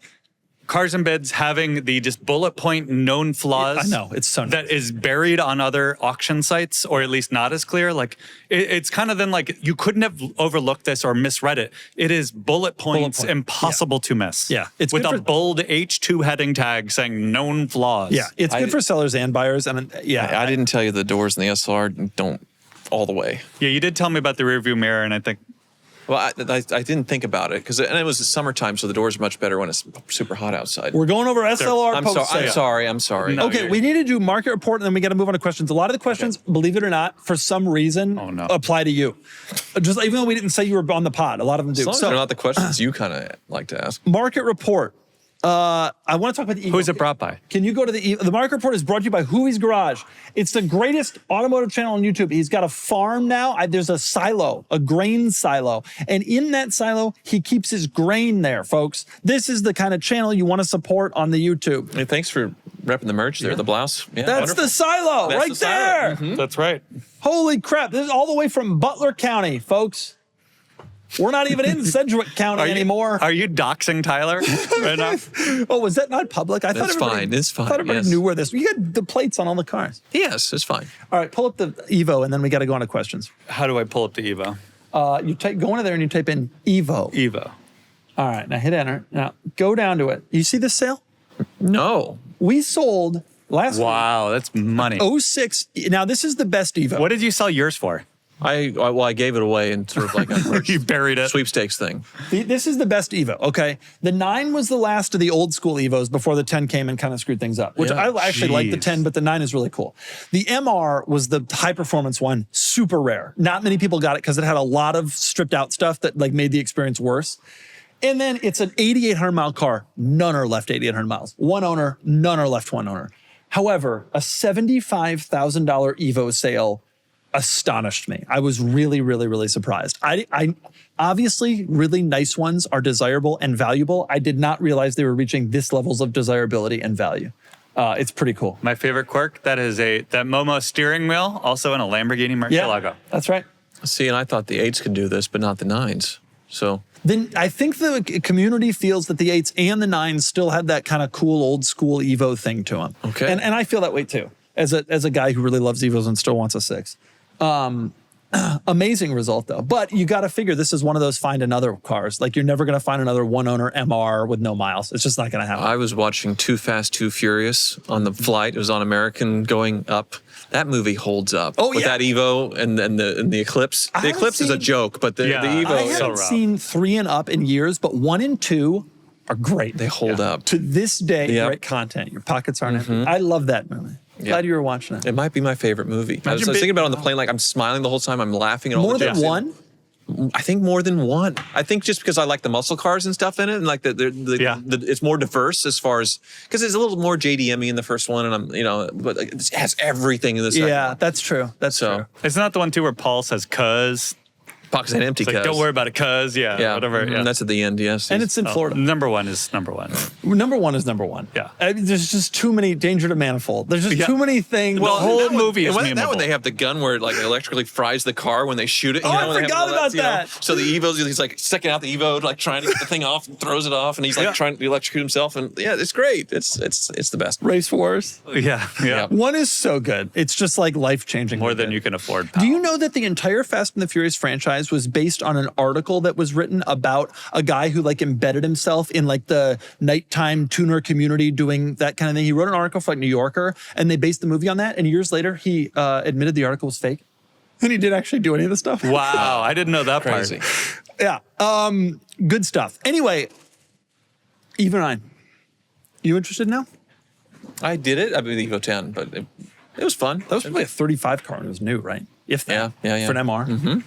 Cars and Bids having the just bullet point known flaws. I know, it's so nice. That is buried on other auction sites, or at least not as clear. Like it's kind of then like you couldn't have overlooked this or misread it. It is bullet points, point. impossible to miss. Yeah, it's with good a for- bold H2 heading tag saying known flaws. Yeah, it's good for sellers and buyers. And I didn't tell you the doors in the SLR don't all the way. Yeah, you did tell me about the rear view mirror, and I think Well, I didn't think about it and it was the summertime, so the doors are much better when it's super hot outside. we're going over SLR I'm post-sale. sorry. No. Okay, we need to do market report and then we got to move on to questions. A lot of the questions, believe it or not, for some reason, apply to you. Just even though we didn't say you were on the pod, a lot of them do. As long as they're not the questions you kind of like to ask. Market report. I want to talk about the Evo. who's it brought by? Can you go to the Evo? The market report is brought to you by Hoovie's Garage. It's the greatest automotive channel on YouTube. He's got a farm now. There's a silo, a grain silo. And in that silo, he keeps his grain there, folks. This is the kind of channel you want to support on the YouTube. Hey, thanks for repping the merch there, the blouse. Yeah, That's wonderful. the silo That's right the silo. there. Mhm. That's right. Holy crap. This is all the way from Butler County, folks. We're not even in Sedgwick County anymore. Are you doxing Tyler right now? Oh, was that not public? I That's fine. It's fine. I thought everybody Yes. knew where this. You got the plates on all the cars. Yes, it's fine. All right, pull up the Evo, and then we got to go on to questions. How do I pull up the Evo? You go into there and you type in Evo. Evo. All right, now hit enter. Now go down to it. You see this sale? No. We sold last Wow, that's money. week 06. Now this is the best Evo. What did you sell yours for? I gave it away in sort of like a You buried it. sweepstakes thing. This is the best Evo, okay? The 9 was the last of the old school Evos before the 10 came and kind of screwed things up, which Yeah. I actually like the Jeez. 10, but the 9 is really cool. The MR was the high performance one, super rare. Not many people got it because it had a lot of stripped out stuff that like made the experience worse. And then it's an 8,800 mile car. None are left 8,800 miles. One owner, none are left one owner. However, a $75,000 Evo sale astonished me. I was really, really, really surprised. I obviously really nice ones are desirable and valuable. I did not realize they were reaching this levels of desirability and value. It's pretty cool. My favorite quirk, that Momo steering wheel, also in a Lamborghini Murcielago. That's right. See, and I thought the 8s could do this, but not the 9s. So Then I think the community feels that the 8s and the 9s still had that kind of cool old school Evo thing to them. Okay. And I feel that way too, as a guy who really loves Evos and still wants a 6. Amazing result though. But you got to figure this is one of those find another cars. Like you're never going to find another one owner MR with no miles. It's just not going to happen. I was watching Too Fast, Too Furious on the flight. It was on American going up. That movie holds up. Oh, with yeah. that Evo and the Eclipse. I The haven't Eclipse is a seen- joke, but the Yeah. Evo, I so haven't rough. seen 3 and up in years, but 1 and 2 are great. they hold up. To this day, Yep. great content. Your pockets aren't empty. I love that movie. Glad you were watching it. It might be my favorite movie. I was thinking about it on the plane, like I'm smiling the whole time. I'm laughing at all More the than jokes. one? I think more than one. I think just because I like the muscle cars and stuff in it, and like it's more diverse as far as because it's a little more JDM-y in the first one, and but like, it has everything in the second. Yeah, one. that's true. That's So true. It's not the one too where Paul says "cuz." Pockets ain't empty, It's like, cuz. don't worry about it, cuz. Yeah, whatever. Yeah. That's at the end, yes. And it's in Florida. Number one is number one. Number one is number one. Yeah. I mean, there's just too many danger to manifold. There's just too many things. Well, the whole that movie is that when memeable. they have the gun where it like electrically fries the car when they shoot it. Oh, I when they have forgot all about you know? that. So the Evo's, he's like sticking out the Evo, like trying to get the thing off and throws it off, and he's like trying to electrocute himself. And yeah, it's great. It's the best. Race Wars. Yeah. One is so good. It's just like life-changing. More than you can afford. Do you know that the entire Fast and the Furious franchise was based on an article that was written about a guy who like embedded himself in like the nighttime tuner community doing that kind of thing? He wrote an article for like New Yorker, and they based the movie on that. And years later, he admitted the article was fake, and he didn't actually do any of the stuff. Wow, I didn't know that Crazy. part. Yeah, good stuff. Anyway, Eve and I, you interested now? I did it. I mean, the Evo 10, but it was fun. That was probably a 35 car and it was new, right? If that, Yeah. for an MR. Mm-hmm.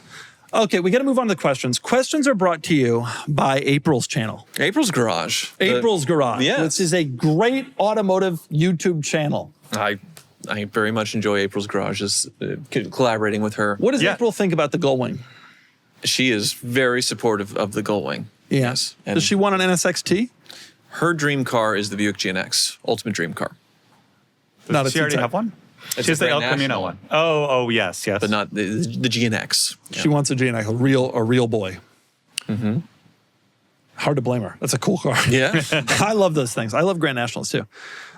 Okay, we got to move on to the questions. Questions are brought to you by April's channel. April's Garage. April's Garage, yes. which is a great automotive YouTube channel. I very much enjoy April's Garage. Collaborating with her. What does Yeah. April think about the Gullwing? She is very supportive of the Gullwing. Yes. And Does she want an NSXT? her dream car is the Buick GNX, ultimate dream car. Not a Does she already T-type. have one? It's She has a the El Grand Camino National. one. Oh, yes. But not the GNX. She wants a GNX, a real boy. Mm-hmm. Hard to blame her. That's a cool car. Yeah. I love those things. I love Grand Nationals too.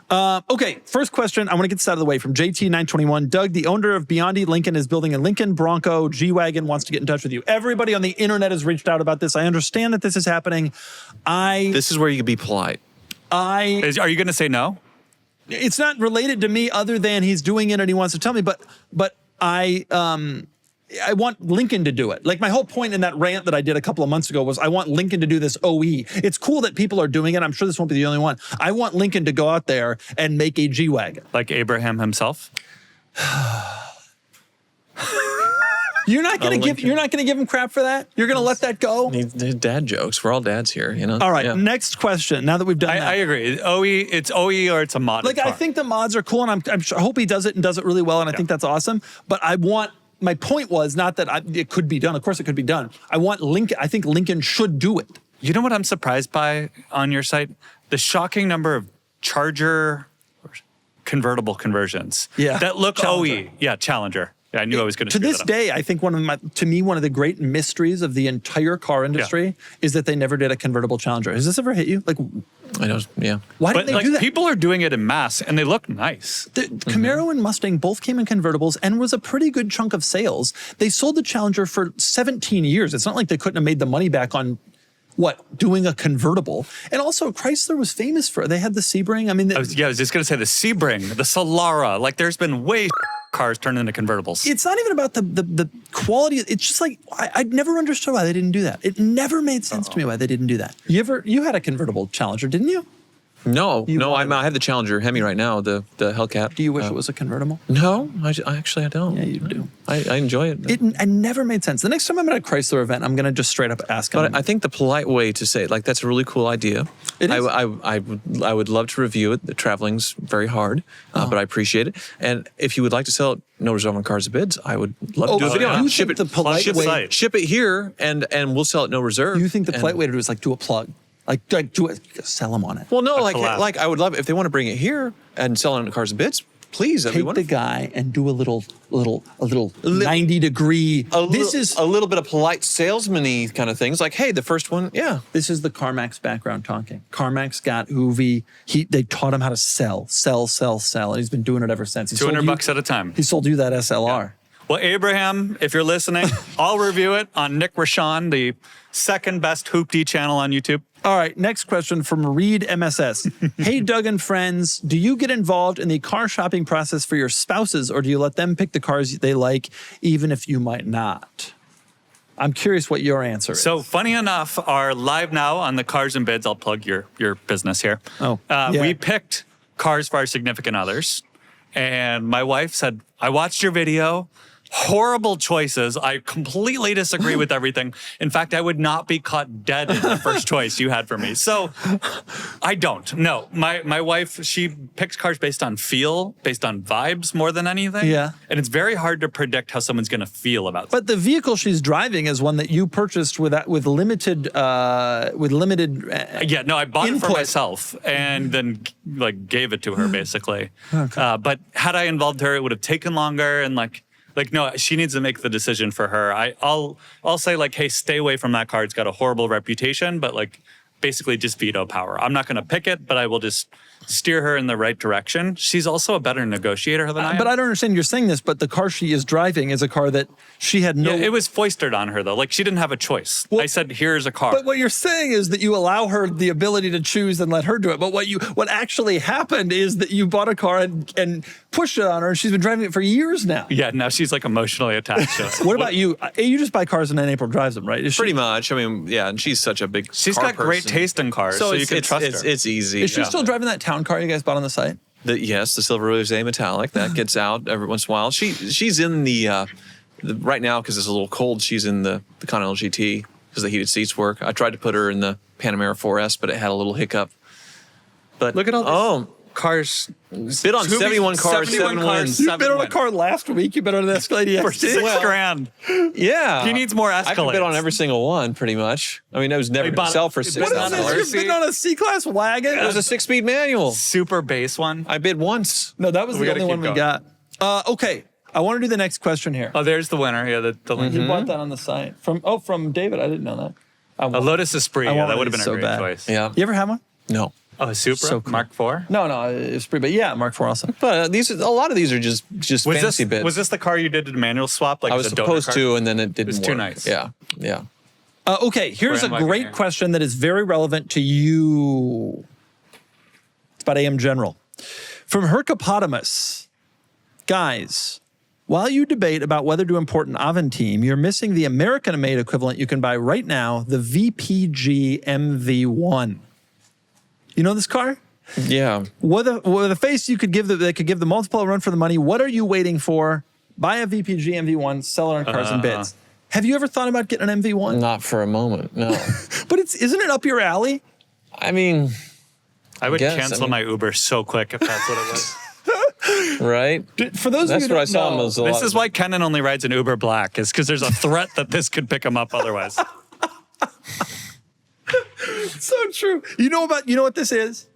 Okay, first question. I want to get this out of the way from JT921. Doug, the owner of Biondi Lincoln, is building a Lincoln Bronco G-Wagon, wants to get in touch with you. Everybody on the internet has reached out about this. I understand that this is happening. This is where you can be polite. Are you going to say no? It's not related to me other than he's doing it and he wants to tell me, but I want Lincoln to do it. Like my whole point in that rant that I did a couple of months ago was I want Lincoln to do this OE. It's cool that people are doing it. I'm sure this won't be the only one. I want Lincoln to go out there and make a G-Wagon. Like Abraham himself? You're not going to give him crap for that? You're going to let that go? They're dad jokes. We're all dads here, you know? All right, Yeah. next question. Now that we've done that. I agree. It's OE or it's a modded Like, car. I think the mods are cool, and I'm sure, I hope he does it and does it really well, and I think that's awesome. But my point was not that it could be done. Of course it could be done. I think Lincoln should do it. You know what I'm surprised by on your site? The shocking number of Charger convertible conversions. Yeah. That look Challenger. OE. Yeah, Challenger. Yeah, I knew I was going To this day, I think one of the great mysteries of the entire car industry is that they never did a convertible Challenger. Has this ever hit you? Like, I know, yeah. why But didn't they do that? people are doing it in mass and they look nice. The Camaro and Mustang both came in convertibles and was a pretty good chunk of sales. They sold the Challenger for 17 years. It's not like they couldn't have made the money back on doing a convertible. And also Chrysler was famous for, they had the Sebring. I mean, I was just going to say the Sebring, the Solara. Like there's been way cars turned into convertibles. it's not even about the quality. It's just like, I'd never understood why they didn't do that. It never made sense to me why they didn't do that. You had a convertible Challenger, didn't you? No, wanted- I have the Challenger Hemi right now, the Hellcat. Do you wish it was a convertible? No, I actually don't. Yeah, you do. I enjoy it. It never made sense. The next time I'm at a Chrysler event, I'm going to just straight up ask them. But I think the polite way to say it, like, that's a really cool idea. It is. I would love to review it. The traveling's very hard, but I appreciate it. And if you would like to sell it, no reserve on cars and bids, I would love to do a video on it. You Ship think it, the polite ship way? site. ship it here, and we'll sell it no reserve. You think the And- polite way to do it is like do a plug, like do it, sell them on it. Well, no, collab. like I would love if they want to bring it here and sell it on cars and bids. Please, that'd be Take the wonderful. guy and do a little 90-degree. This is a little bit of polite salesman-y kind of things. Like, hey, the first one, yeah. This is the Carmax background talking. Carmax got Hoovie. They taught him how to sell, and he's been doing it ever since. He sold you- $200 at a time. He sold you that SLR. Well, Abraham, if you're listening, I'll review it on Nick Rashawn, the second best Hoopty channel on YouTube. All right, next question from Reed MSS. Hey, Doug and friends, do you get involved in the car shopping process for your spouses, or do you let them pick the cars they like, even if you might not? I'm curious what your answer is. So funny enough, are live now on the Cars and Bids. I'll plug your business here. Oh, yeah. We picked cars for our significant others. And my wife said, I watched your video. Horrible choices. I completely disagree with everything. In fact, I would not be caught dead in the first choice you had for me. So I don't. No, my wife, she picks cars based on feel, based on vibes more than anything. Yeah. And it's very hard to predict how someone's going to feel about But the vehicle she's driving is one that you purchased with limited Yeah, no, I bought it for input. myself and then like gave it to her basically. But had I involved her, it would have taken longer and like no, she needs to make the decision for her. I'll say like, hey, stay away from that car. It's got a horrible reputation, but like basically just veto power. I'm not going to pick it, but I will just steer her in the right direction. She's also a better negotiator than I am. But I don't understand you're saying this, but the car she is driving is a car that she had no... Yeah, it was foisted on her though. Like she didn't have a choice. Well, I said, here's a car. But what you're saying is that you allow her the ability to choose and let her do it. But what actually happened is that you bought a car and pushed it on her, and she's been driving it for years now. Yeah, now she's like emotionally attached to it. What about you? You just buy cars and then April drives them, right? Is she- Pretty much. I mean, yeah, and she's such a big She's car got great person. taste in cars, so you can trust her. It's easy. Is she still driving that town car you guys bought on the site? Yes, the Silver Rose Metallic that gets out every once in a while. She's in the right now because it's a little cold. She's in the Continental GT because the heated seats work. I tried to put her in the Panamera 4S, but it had a little hiccup. But Look at all these cars. bid on 71 cars, 7 wins. You bid on a car last week. You bid on an Escalade For EXT. $6,000. Yeah, He needs more I can bid Escalades. on every single one, pretty much. I mean, it was never He going bought to sell it- for he $6,000. bid What on is it. this? You've been on a C-Class wagon? It was a 6-speed manual. Super base one. I bid once. No, that was We the gotta only one keep we got. Okay, I want to do the next question here. Oh, there's the winner. Yeah, the link. You bought that on the site from David. I didn't know that. A Lotus Esprit. I Yeah, want that one would of have been these a so great bad. choice. Yeah. You ever have one? No. Oh, a Supra? So cool. Mark IV? No, it's pretty. But yeah, Mark IV also. But a lot of these are just fantasy bids. Was this the car you did a manual swap? Like I as was a donor supposed car? to, and then it didn't was work. too nice. Yeah, yeah. Okay, here's a Grand great Wagoneer. question that is very relevant to you. It's about AM General. From Hercopotamus. Guys, while you debate about whether to import an Aventime, you're missing the American-made equivalent you can buy right now, the VPG MV1. You know this car? Yeah. With a face you could give that could give the multiple a run for the money. What are you waiting for? Buy a VPG MV1, sell it on Cars and Bids. Have you ever thought about getting an MV1? Not for a moment, no. But isn't it up your alley? I mean, I would guess, cancel I mean- my Uber so quick if that's what it was. right? For those That's of you what I who saw don't him know, as a lot. This is why Kenan only rides an Uber Black, is because there's a threat that this could pick him up otherwise. so true. You know what this is?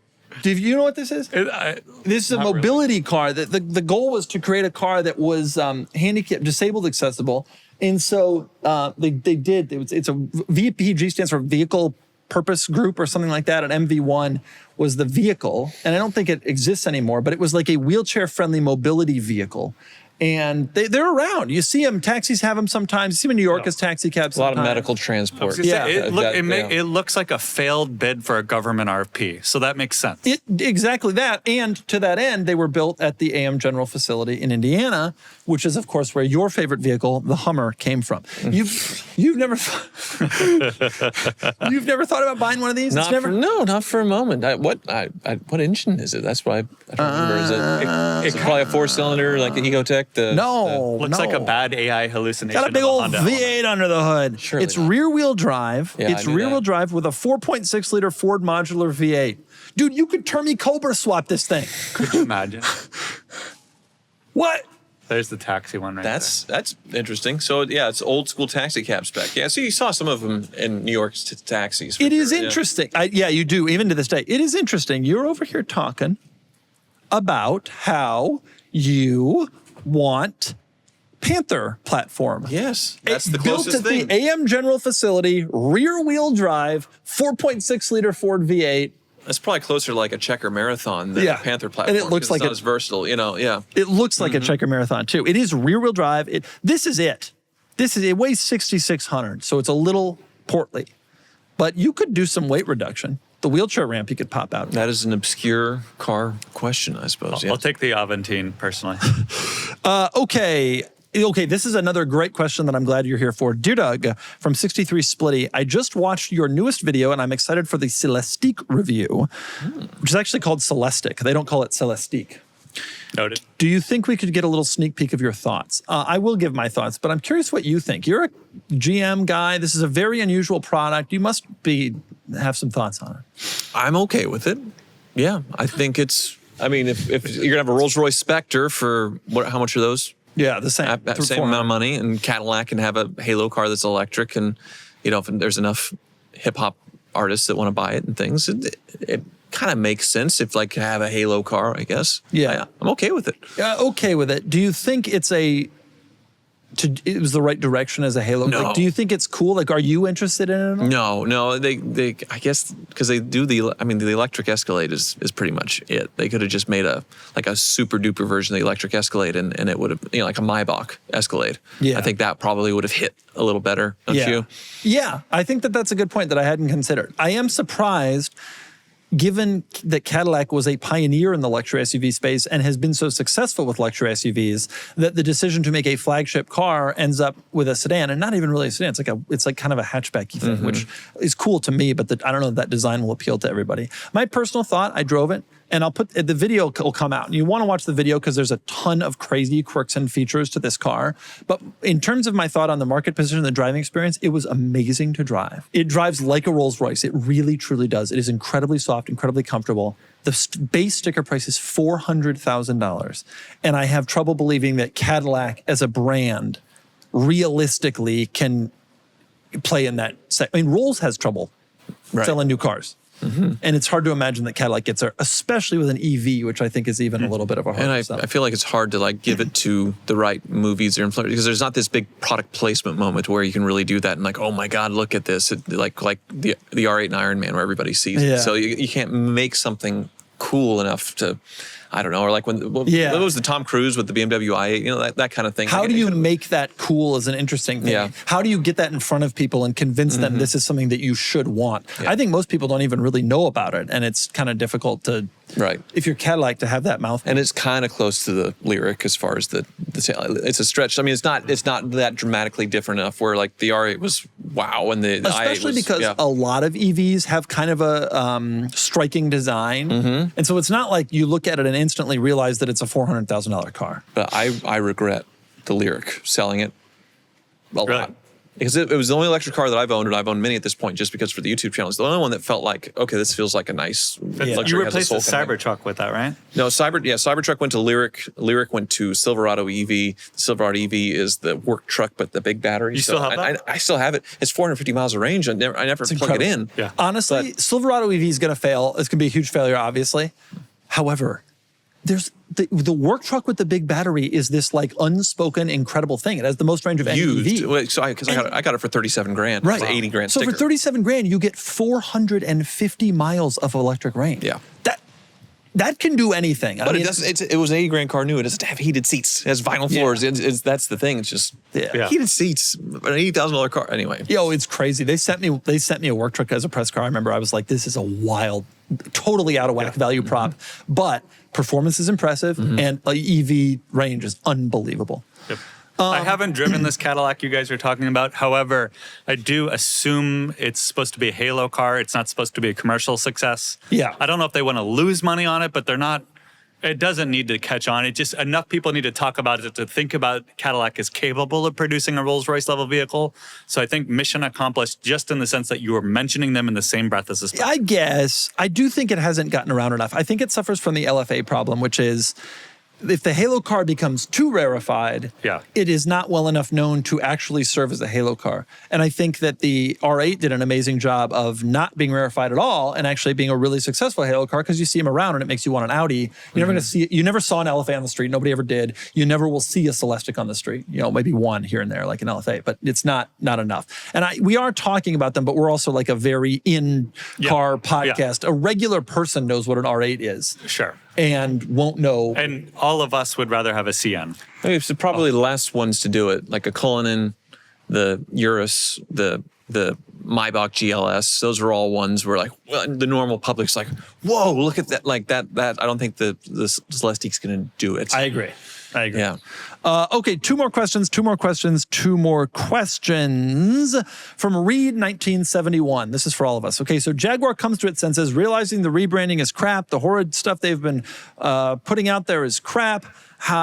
Do you know what this is? This is a Not mobility car. The goal was to create a car that was handicap disabled accessible, and so they did. It's a VPG stands for Vehicle Purpose Group or something like that. And MV1 was the vehicle, and I don't think it exists anymore. But it was like a wheelchair friendly mobility vehicle. And they're around. You see them. Taxis have them sometimes. You see them in New York as taxi cabs. a lot of sometimes. medical transport. Yeah. It looks like a failed bid for a government RFP, so that makes sense. Exactly that. And to that end, they were built at the AM General facility in Indiana, which is, of course, where your favorite vehicle, the Hummer, came from. You've never you've never thought about buying one of these? Not for a moment. What engine is it? That's why I don't remember. Is it probably a 4-cylinder like the Ecotec? Looks like a bad AI hallucination. Got a big of old Honda V8 element. under the hood. Surely It's not. rear-wheel drive. Yeah, It's I knew rear-wheel that. drive with a 4.6 liter Ford modular V8. Dude, you could turn me Cobra swap this thing. Could you imagine? What? There's the taxi one right That's interesting. So yeah, it's old school taxi cab spec. Yeah, so you saw some of them in New York's taxis. for It is sure, yeah. interesting. Yeah, you do, even to this day. It is interesting. You're over here talking about how you want Panther platform. Yes, that's the built closest at thing. the AM General facility, rear-wheel drive, 4.6 liter Ford V8. That's probably closer to like a Checker Marathon than Yeah. a Panther platform. And it looks 'cause like it's not it- as versatile. Yeah. It looks like a Checker Marathon too. It is rear-wheel drive. This is it. It weighs 6,600, so it's a little portly. But you could do some weight reduction. The wheelchair ramp you could pop out. That is an obscure car question, I suppose. I'll take the Aventine personally. Okay, this is another great question that I'm glad you're here for. Dear Doug, from 63 Splitty, I just watched your newest video and I'm excited for the Celestiq review, which is actually called Celestiq. They don't call it Celestiq. Noted. Do you think we could get a little sneak peek of your thoughts? I will give my thoughts, but I'm curious what you think. You're a GM guy. This is a very unusual product. You must have some thoughts on it. I'm okay with it. Yeah, I think it's. I mean, if you're gonna have a Rolls-Royce Spectre for how much are those? Yeah, the same. Same amount of money, and Cadillac can have a Halo car that's electric, and if there's enough hip hop artists that want to buy it and things, it kind of makes sense if have a Halo car, I guess. Yeah. I'm okay with it. Okay with it. Do you think it was the right direction as a Halo? No. Do you think it's cool? Are you interested in it at all? No. They I guess because they do the electric Escalade is pretty much it. They could have just made a super duper version of the electric Escalade, and it would have like a Maybach Escalade. Yeah. I think that probably would have hit a little better, don't you? Yeah, I think that's a good point that I hadn't considered. I am surprised, given that Cadillac was a pioneer in the luxury SUV space and has been so successful with luxury SUVs, that the decision to make a flagship car ends up with a sedan, and not even really a sedan. It's like kind of a hatchbacky thing, which is cool to me, but I don't know if that design will appeal to everybody. My personal thought, I drove it, and I'll put the video will come out. And you want to watch the video because there's a ton of crazy quirks and features to this car. But in terms of my thought on the market position, the driving experience, it was amazing to drive. It drives like a Rolls Royce. It really, truly does. It is incredibly soft, incredibly comfortable. The base sticker price is $400,000. And I have trouble believing that Cadillac as a brand realistically can play in that. Rolls has trouble selling new cars. And it's hard to imagine that Cadillac gets there, especially with an EV, which I think is even a little bit of a hard And I sell. feel like it's hard to give it to the right movies or influencers, because there's not this big product placement moment where you can really do that and oh my God, look at this. Like the R8 and Iron Man where everybody sees it. So you can't make something cool enough to, I don't know, or what was the Tom Cruise with the BMW i8, that kind of thing. How do you make that cool is an interesting thing. Yeah. How do you get that in front of people and convince them this is something that you should want? I think most people don't even really know about it, and it's kind of difficult to, if you're Cadillac, to have that mouth. And it's kind of close to the Lyric as far as the it's a stretch. I mean, it's not that dramatically different enough where the R8 was wow, and the especially i8 was, because a lot of EVs have kind of a striking design, and so it's not like you look at it and instantly realize that it's a $400,000 car. But I regret the Lyric selling it a lot. Because it was the only electric car that I've owned, and I've owned many at this point just because for the YouTube channel. It's the only one that felt okay, this feels like a nice luxury. You replaced the Cybertruck with that, right? No, Cybertruck went to Lyric. Lyric went to Silverado EV. The Silverado EV is the work truck, but the big battery. You still have that? I still have it. It's 450 miles of range. I never plug it in. Yeah. Honestly, Silverado EV is going to fail. It's going to be a huge failure, obviously. However, there's the work truck with the big battery is this unspoken incredible thing. It has the most range of any Used. EV. So I got it for 37 grand. Right. It's 80 grand So sticker. for 37 grand, you get 450 miles of electric range. Yeah. That can do anything. But it doesn't. It was an 80 grand car new. It doesn't have heated seats. It has vinyl floors. That's the thing. It's just heated seats. An $80,000 car. Anyway. It's crazy. They sent me a work truck as a press car. I remember I was like, this is a wild, totally out of whack value prop, but performance is impressive and EV range is unbelievable. Yep. I haven't driven this Cadillac you guys are talking about. However, I do assume it's supposed to be a Halo car. It's not supposed to be a commercial success. Yeah. I don't know if they want to lose money on it, but they're not. It doesn't need to catch on. It just enough people need to talk about it to think about Cadillac is capable of producing a Rolls-Royce level vehicle. So I think mission accomplished just in the sense that you were mentioning them in the same breath as this. I guess. I do think it hasn't gotten around enough. I think it suffers from the LFA problem, which is if the Halo car becomes too rarefied, it is not well enough known to actually serve as a Halo car. And I think that the R8 did an amazing job of not being rarefied at all and actually being a really successful Halo car because you see them around and it makes you want an Audi. You're never going to see it. You never saw an LFA on the street. Nobody ever did. You never will see a Celestiq on the street. Maybe one here and there, like an LFA, but it's not enough. And we are talking about them, but we're also like a very in-car podcast. A regular person knows what an R8 is. Sure. And won't know. And all of us would rather have a CN. It's probably the last ones to do it, like a Cullinan, the Urus, the Maybach GLS. Those are all ones where the normal public's like, whoa, look at that. Like that I don't think the Celestiq's going to do it. I agree. I agree. Yeah. Okay, two more questions from Reed 1971. This is for all of us. Okay, so Jaguar comes to its senses, realizing the rebranding is crap. The horrid stuff they've been putting out there is crap.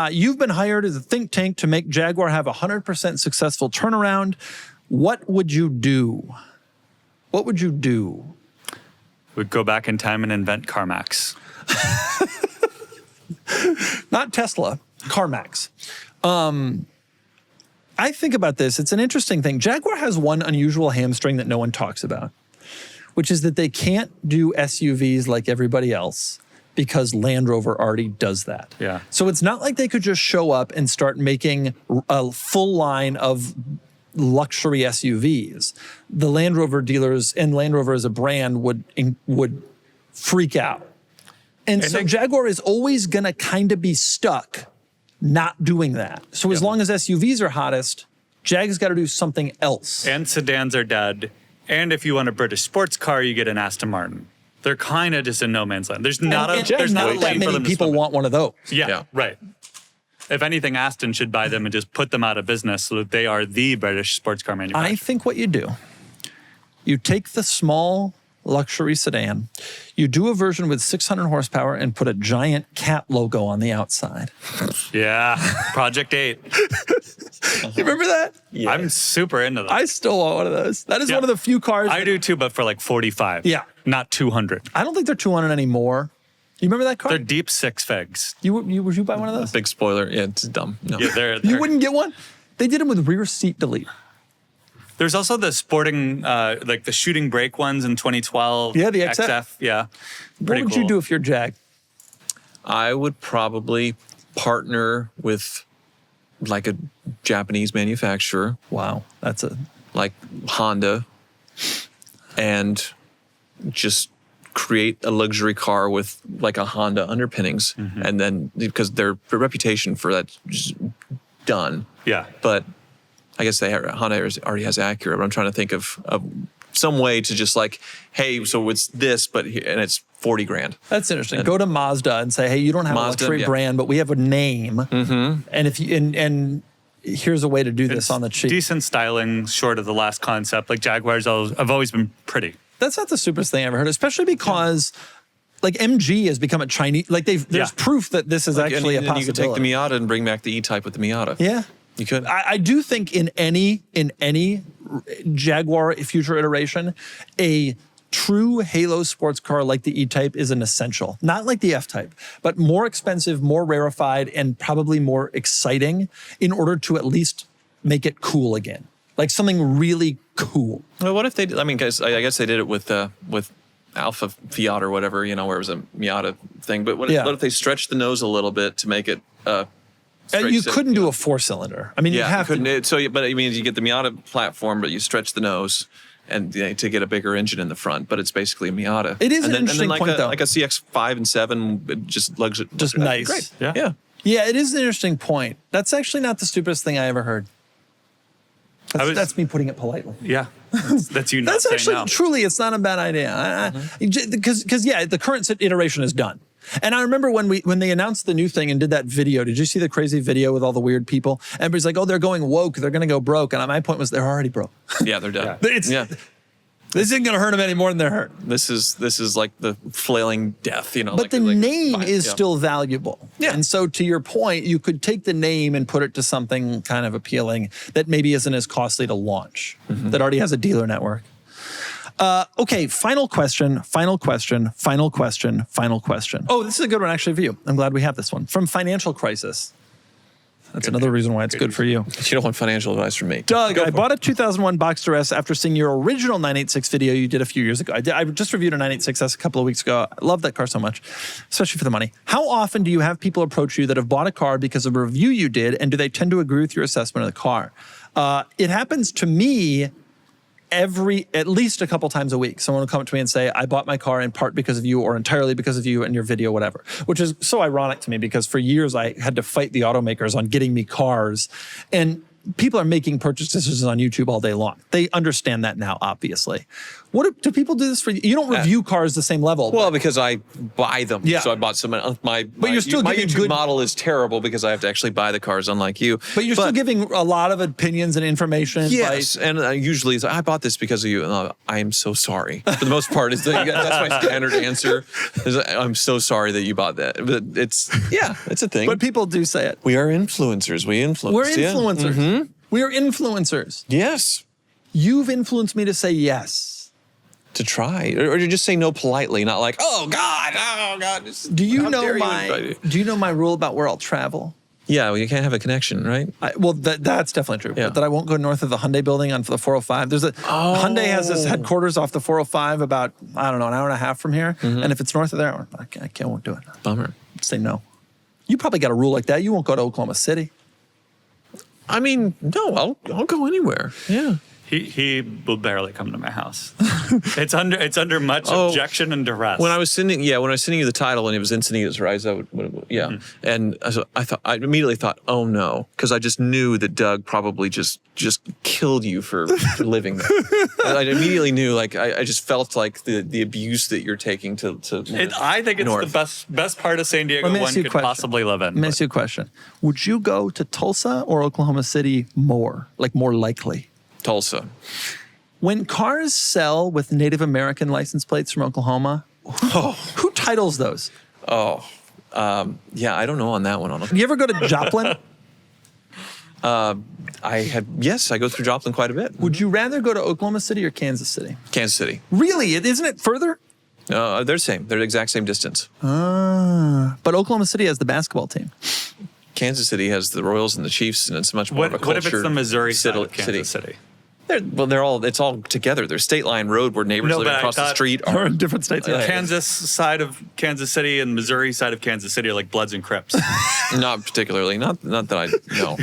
You've been hired as a think tank to make Jaguar have a 100% successful turnaround. What would you do? What would you do? We'd go back in time and invent Carmax. Not Tesla, Carmax. I think about this. It's an interesting thing. Jaguar has one unusual hamstring that no one talks about, which is that they can't do SUVs like everybody else because Land Rover already does that. Yeah. So it's not like they could just show up and start making a full line of luxury SUVs. The Land Rover dealers and Land Rover as a brand would freak out. And so Jaguar is always going to kind of be stuck not doing that. So as long as SUVs are hottest, Jag's got to do something else. And sedans are dead. And if you want a British sports car, you get an Aston Martin. They're kind of just in no man's land. There's not and there's not a not that lane for many them to people swim in. want one of those. Yeah, right. If anything, Aston should buy them and just put them out of business so that they are the British sports car manufacturer. I think what you do, you take the small luxury sedan, you do a version with 600 horsepower and put a giant cat logo on the outside. Yeah, Project 8. You remember that? Yeah. I'm super into that. I still want one of those. That is Yeah. one of the few cars. I do too, but for like 45. Yeah. Not 200. I don't think they're 200 anymore. You remember that car? They're deep six figs. Would you buy one of those? Big spoiler. Yeah, it's dumb. No. Yeah, they're You wouldn't get one? They did them with rear seat delete. There's also the sporting, like the shooting brake ones in 2012. Yeah, the XF. Yeah. What Pretty would cool. you do if you're Jag? I would probably partner with like a Japanese manufacturer, Wow, that's a like Honda, and just create a luxury car with like a Honda underpinnings. And then because their reputation for that's just done. Yeah. But I guess Honda already has Acura, but I'm trying to think of some way to just like, hey, so it's this, and it's 40 grand. That's interesting. Go to Mazda and say, hey, you don't have Mazda, a luxury yeah. brand, but we have a name. And if you and here's a way to do this on the cheap. Decent styling, short of the last concept. Like Jaguars have always been pretty. That's not the stupidest thing I ever heard, especially because like MG has become a Chinese, like there's Yeah. proof that this is actually a and possibility. you could take the Miata and bring back the E-Type with the Miata. Yeah. You could. I do think in any Jaguar future iteration, a true halo sports car like the E-Type is an essential. Not like the F-Type, but more expensive, more rarefied, and probably more exciting in order to at least make it cool again. Like something really cool. Well, what if they did? I mean, guys, I guess they did it with Alpha Fiat or whatever, where it was a Miata thing. But what if they stretched the nose a little bit to make it You couldn't do a 4-cylinder. I mean, you have to. But it means you get the Miata platform, but you stretch the nose and to get a bigger engine in the front. But it's basically a Miata. It is an and interesting like point, though. Like a CX-5 and 7, it just lugs it. Just nice. Great. Yeah. Yeah. Yeah, it is an interesting point. That's actually not the stupidest thing I ever heard. That's me putting it politely. Yeah. That's you not That's saying actually no. truly, it's not a bad idea. Because the current iteration is done. And I remember when they announced the new thing and did that video. Did you see the crazy video with all the weird people? Everybody's like, "Oh, they're going woke. They're going to go broke." And my point was, they're already broke. Yeah, they're done. This isn't going to hurt them any more than they're hurt. This is like the flailing death, But like, the name fine, is yeah. still valuable. Yeah. And so to your point, you could take the name and put it to something kind of appealing that maybe isn't as costly to launch, that already has a dealer network. Okay, final question. Oh, this is a good one actually for you. I'm glad we have this one. From Financial Crisis. That's another reason why it's good for you. You don't want financial advice from me. Doug, I bought a 2001 Boxster S after seeing your original 986 video you did a few years ago. I just reviewed a 986S a couple of weeks ago. I love that car so much, especially for the money. How often do you have people approach you that have bought a car because of a review you did, and do they tend to agree with your assessment of the car? It happens to me at least a couple times a week. Someone will come up to me and say, I bought my car in part because of you or entirely because of you and your video, whatever, which is so ironic to me because for years I had to fight the automakers on getting me cars, and people are making purchase decisions on YouTube all day long. They understand that now, obviously. do people do this for you? You don't review cars the same level. Well, because I buy them. Yeah. So I bought some. But you're still my giving YouTube good- model is terrible because I have to actually buy the cars, unlike you. but you're still giving a lot of opinions and information. And Yes, and usually it's, I bought this because of you. I am so sorry. For the most part, that's my standard answer. I'm so sorry that you bought that. But it's a thing. But people do say it. we are influencers. We influence. We're yeah. influencers. We are influencers. Yes. You've influenced me to say yes. To try, or to just say no politely, not like, oh God. Do you How know dare you my invite me? Do you know my rule about where I'll travel? Yeah, well, you can't have a connection, right? That's definitely true. Yeah. But that I won't go north of the Hyundai building on the 405. Hyundai has this headquarters off the 405 about, I don't know, an hour and a half from here. And if it's north of there, I won't do it. Bummer. Say no. You probably got a rule like that. You won't go to Oklahoma City. I mean, no, I'll go anywhere. Yeah. He will barely come to my house. It's under much objection and duress. When I was sending you the title and it was Encinitas Rise, and I immediately thought, oh no, because I just knew that Doug probably just killed you for living there. I immediately knew, like, I just felt like the abuse that you're taking to I think it's north. the best part of San Diego Let me one ask you a could question. possibly live in. Let me ask you a question. Would you go to Tulsa or Oklahoma City more likely? Tulsa. When cars sell with Native American license plates from Oklahoma, who titles those? Yeah, I don't know on that one. You ever go to Joplin? I go through Joplin quite a bit. Would you rather go to Oklahoma City or Kansas City? Kansas City. Really? Isn't it further? They're the same. They're the exact same distance. But Oklahoma City has the basketball team. Kansas City has the Royals and the Chiefs, and it's much more of a culture. What if it's the Missouri side of Kansas City? It's all together. There's State Line Road where neighbors No, living but I across the thought- street Or are. in different states. Yeah. Kansas side of Kansas City and Missouri side of Kansas City are like Bloods and Crips. Not particularly. Not that I know.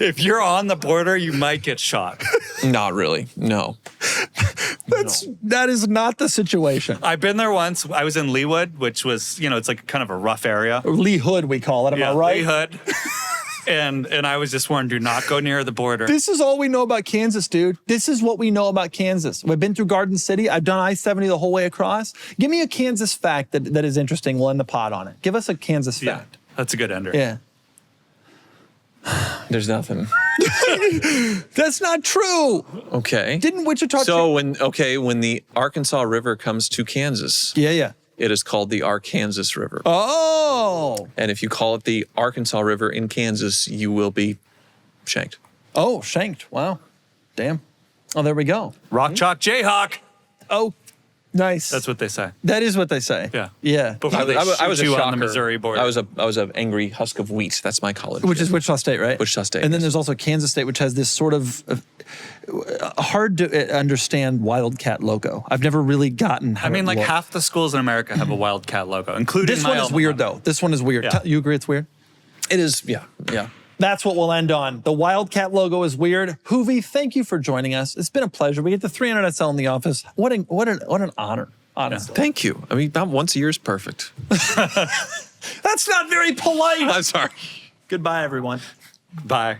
If you're on the border, you might get shot. Not really. No. That is not the situation. I've been there once. I was in Leawood, which was, it's like kind of a rough area. Lee Hood, we call it. Am I right? Leawood. And I was just warned, do not go near the border. This is all we know about Kansas, dude. This is what we know about Kansas. We've been through Garden City. I've done I-70 the whole way across. Give me a Kansas fact that is interesting. We'll end the pod on it. Give us a Kansas Yeah, fact. that's a good ender. Yeah. There's nothing. That's not true. Okay. Didn't Wichita... So when the Arkansas River comes to Kansas, Yeah. it is called the Arkansas River. Oh. And if you call it the Arkansas River in Kansas, you will be shanked. Oh, shanked. Wow. Damn. Oh, there we go. Rock Chalk Jayhawk. Oh, nice. That's what they say. That is what they say. Yeah. Yeah. Before they I was shoot a you shocker. on the Missouri border. I was an angry husk of wheat. That's my college. Which is Wichita State, right? Wichita State, And then yes. there's also Kansas State, which has this sort of hard to understand Wildcat logo. I've never really gotten how I mean, it like looks. half the schools in America have a Wildcat logo, including This my one is alma weird, mater. though. This one is weird. Yeah. You agree it's weird? It is. Yeah. That's what we'll end on. The Wildcat logo is weird. Hoovie, thank you for joining us. It's been a pleasure. We get the 300 SL in the office. What an honor, honestly. Thank you. I mean, about once a year is perfect. That's not very polite. I'm sorry. Goodbye, everyone. Bye.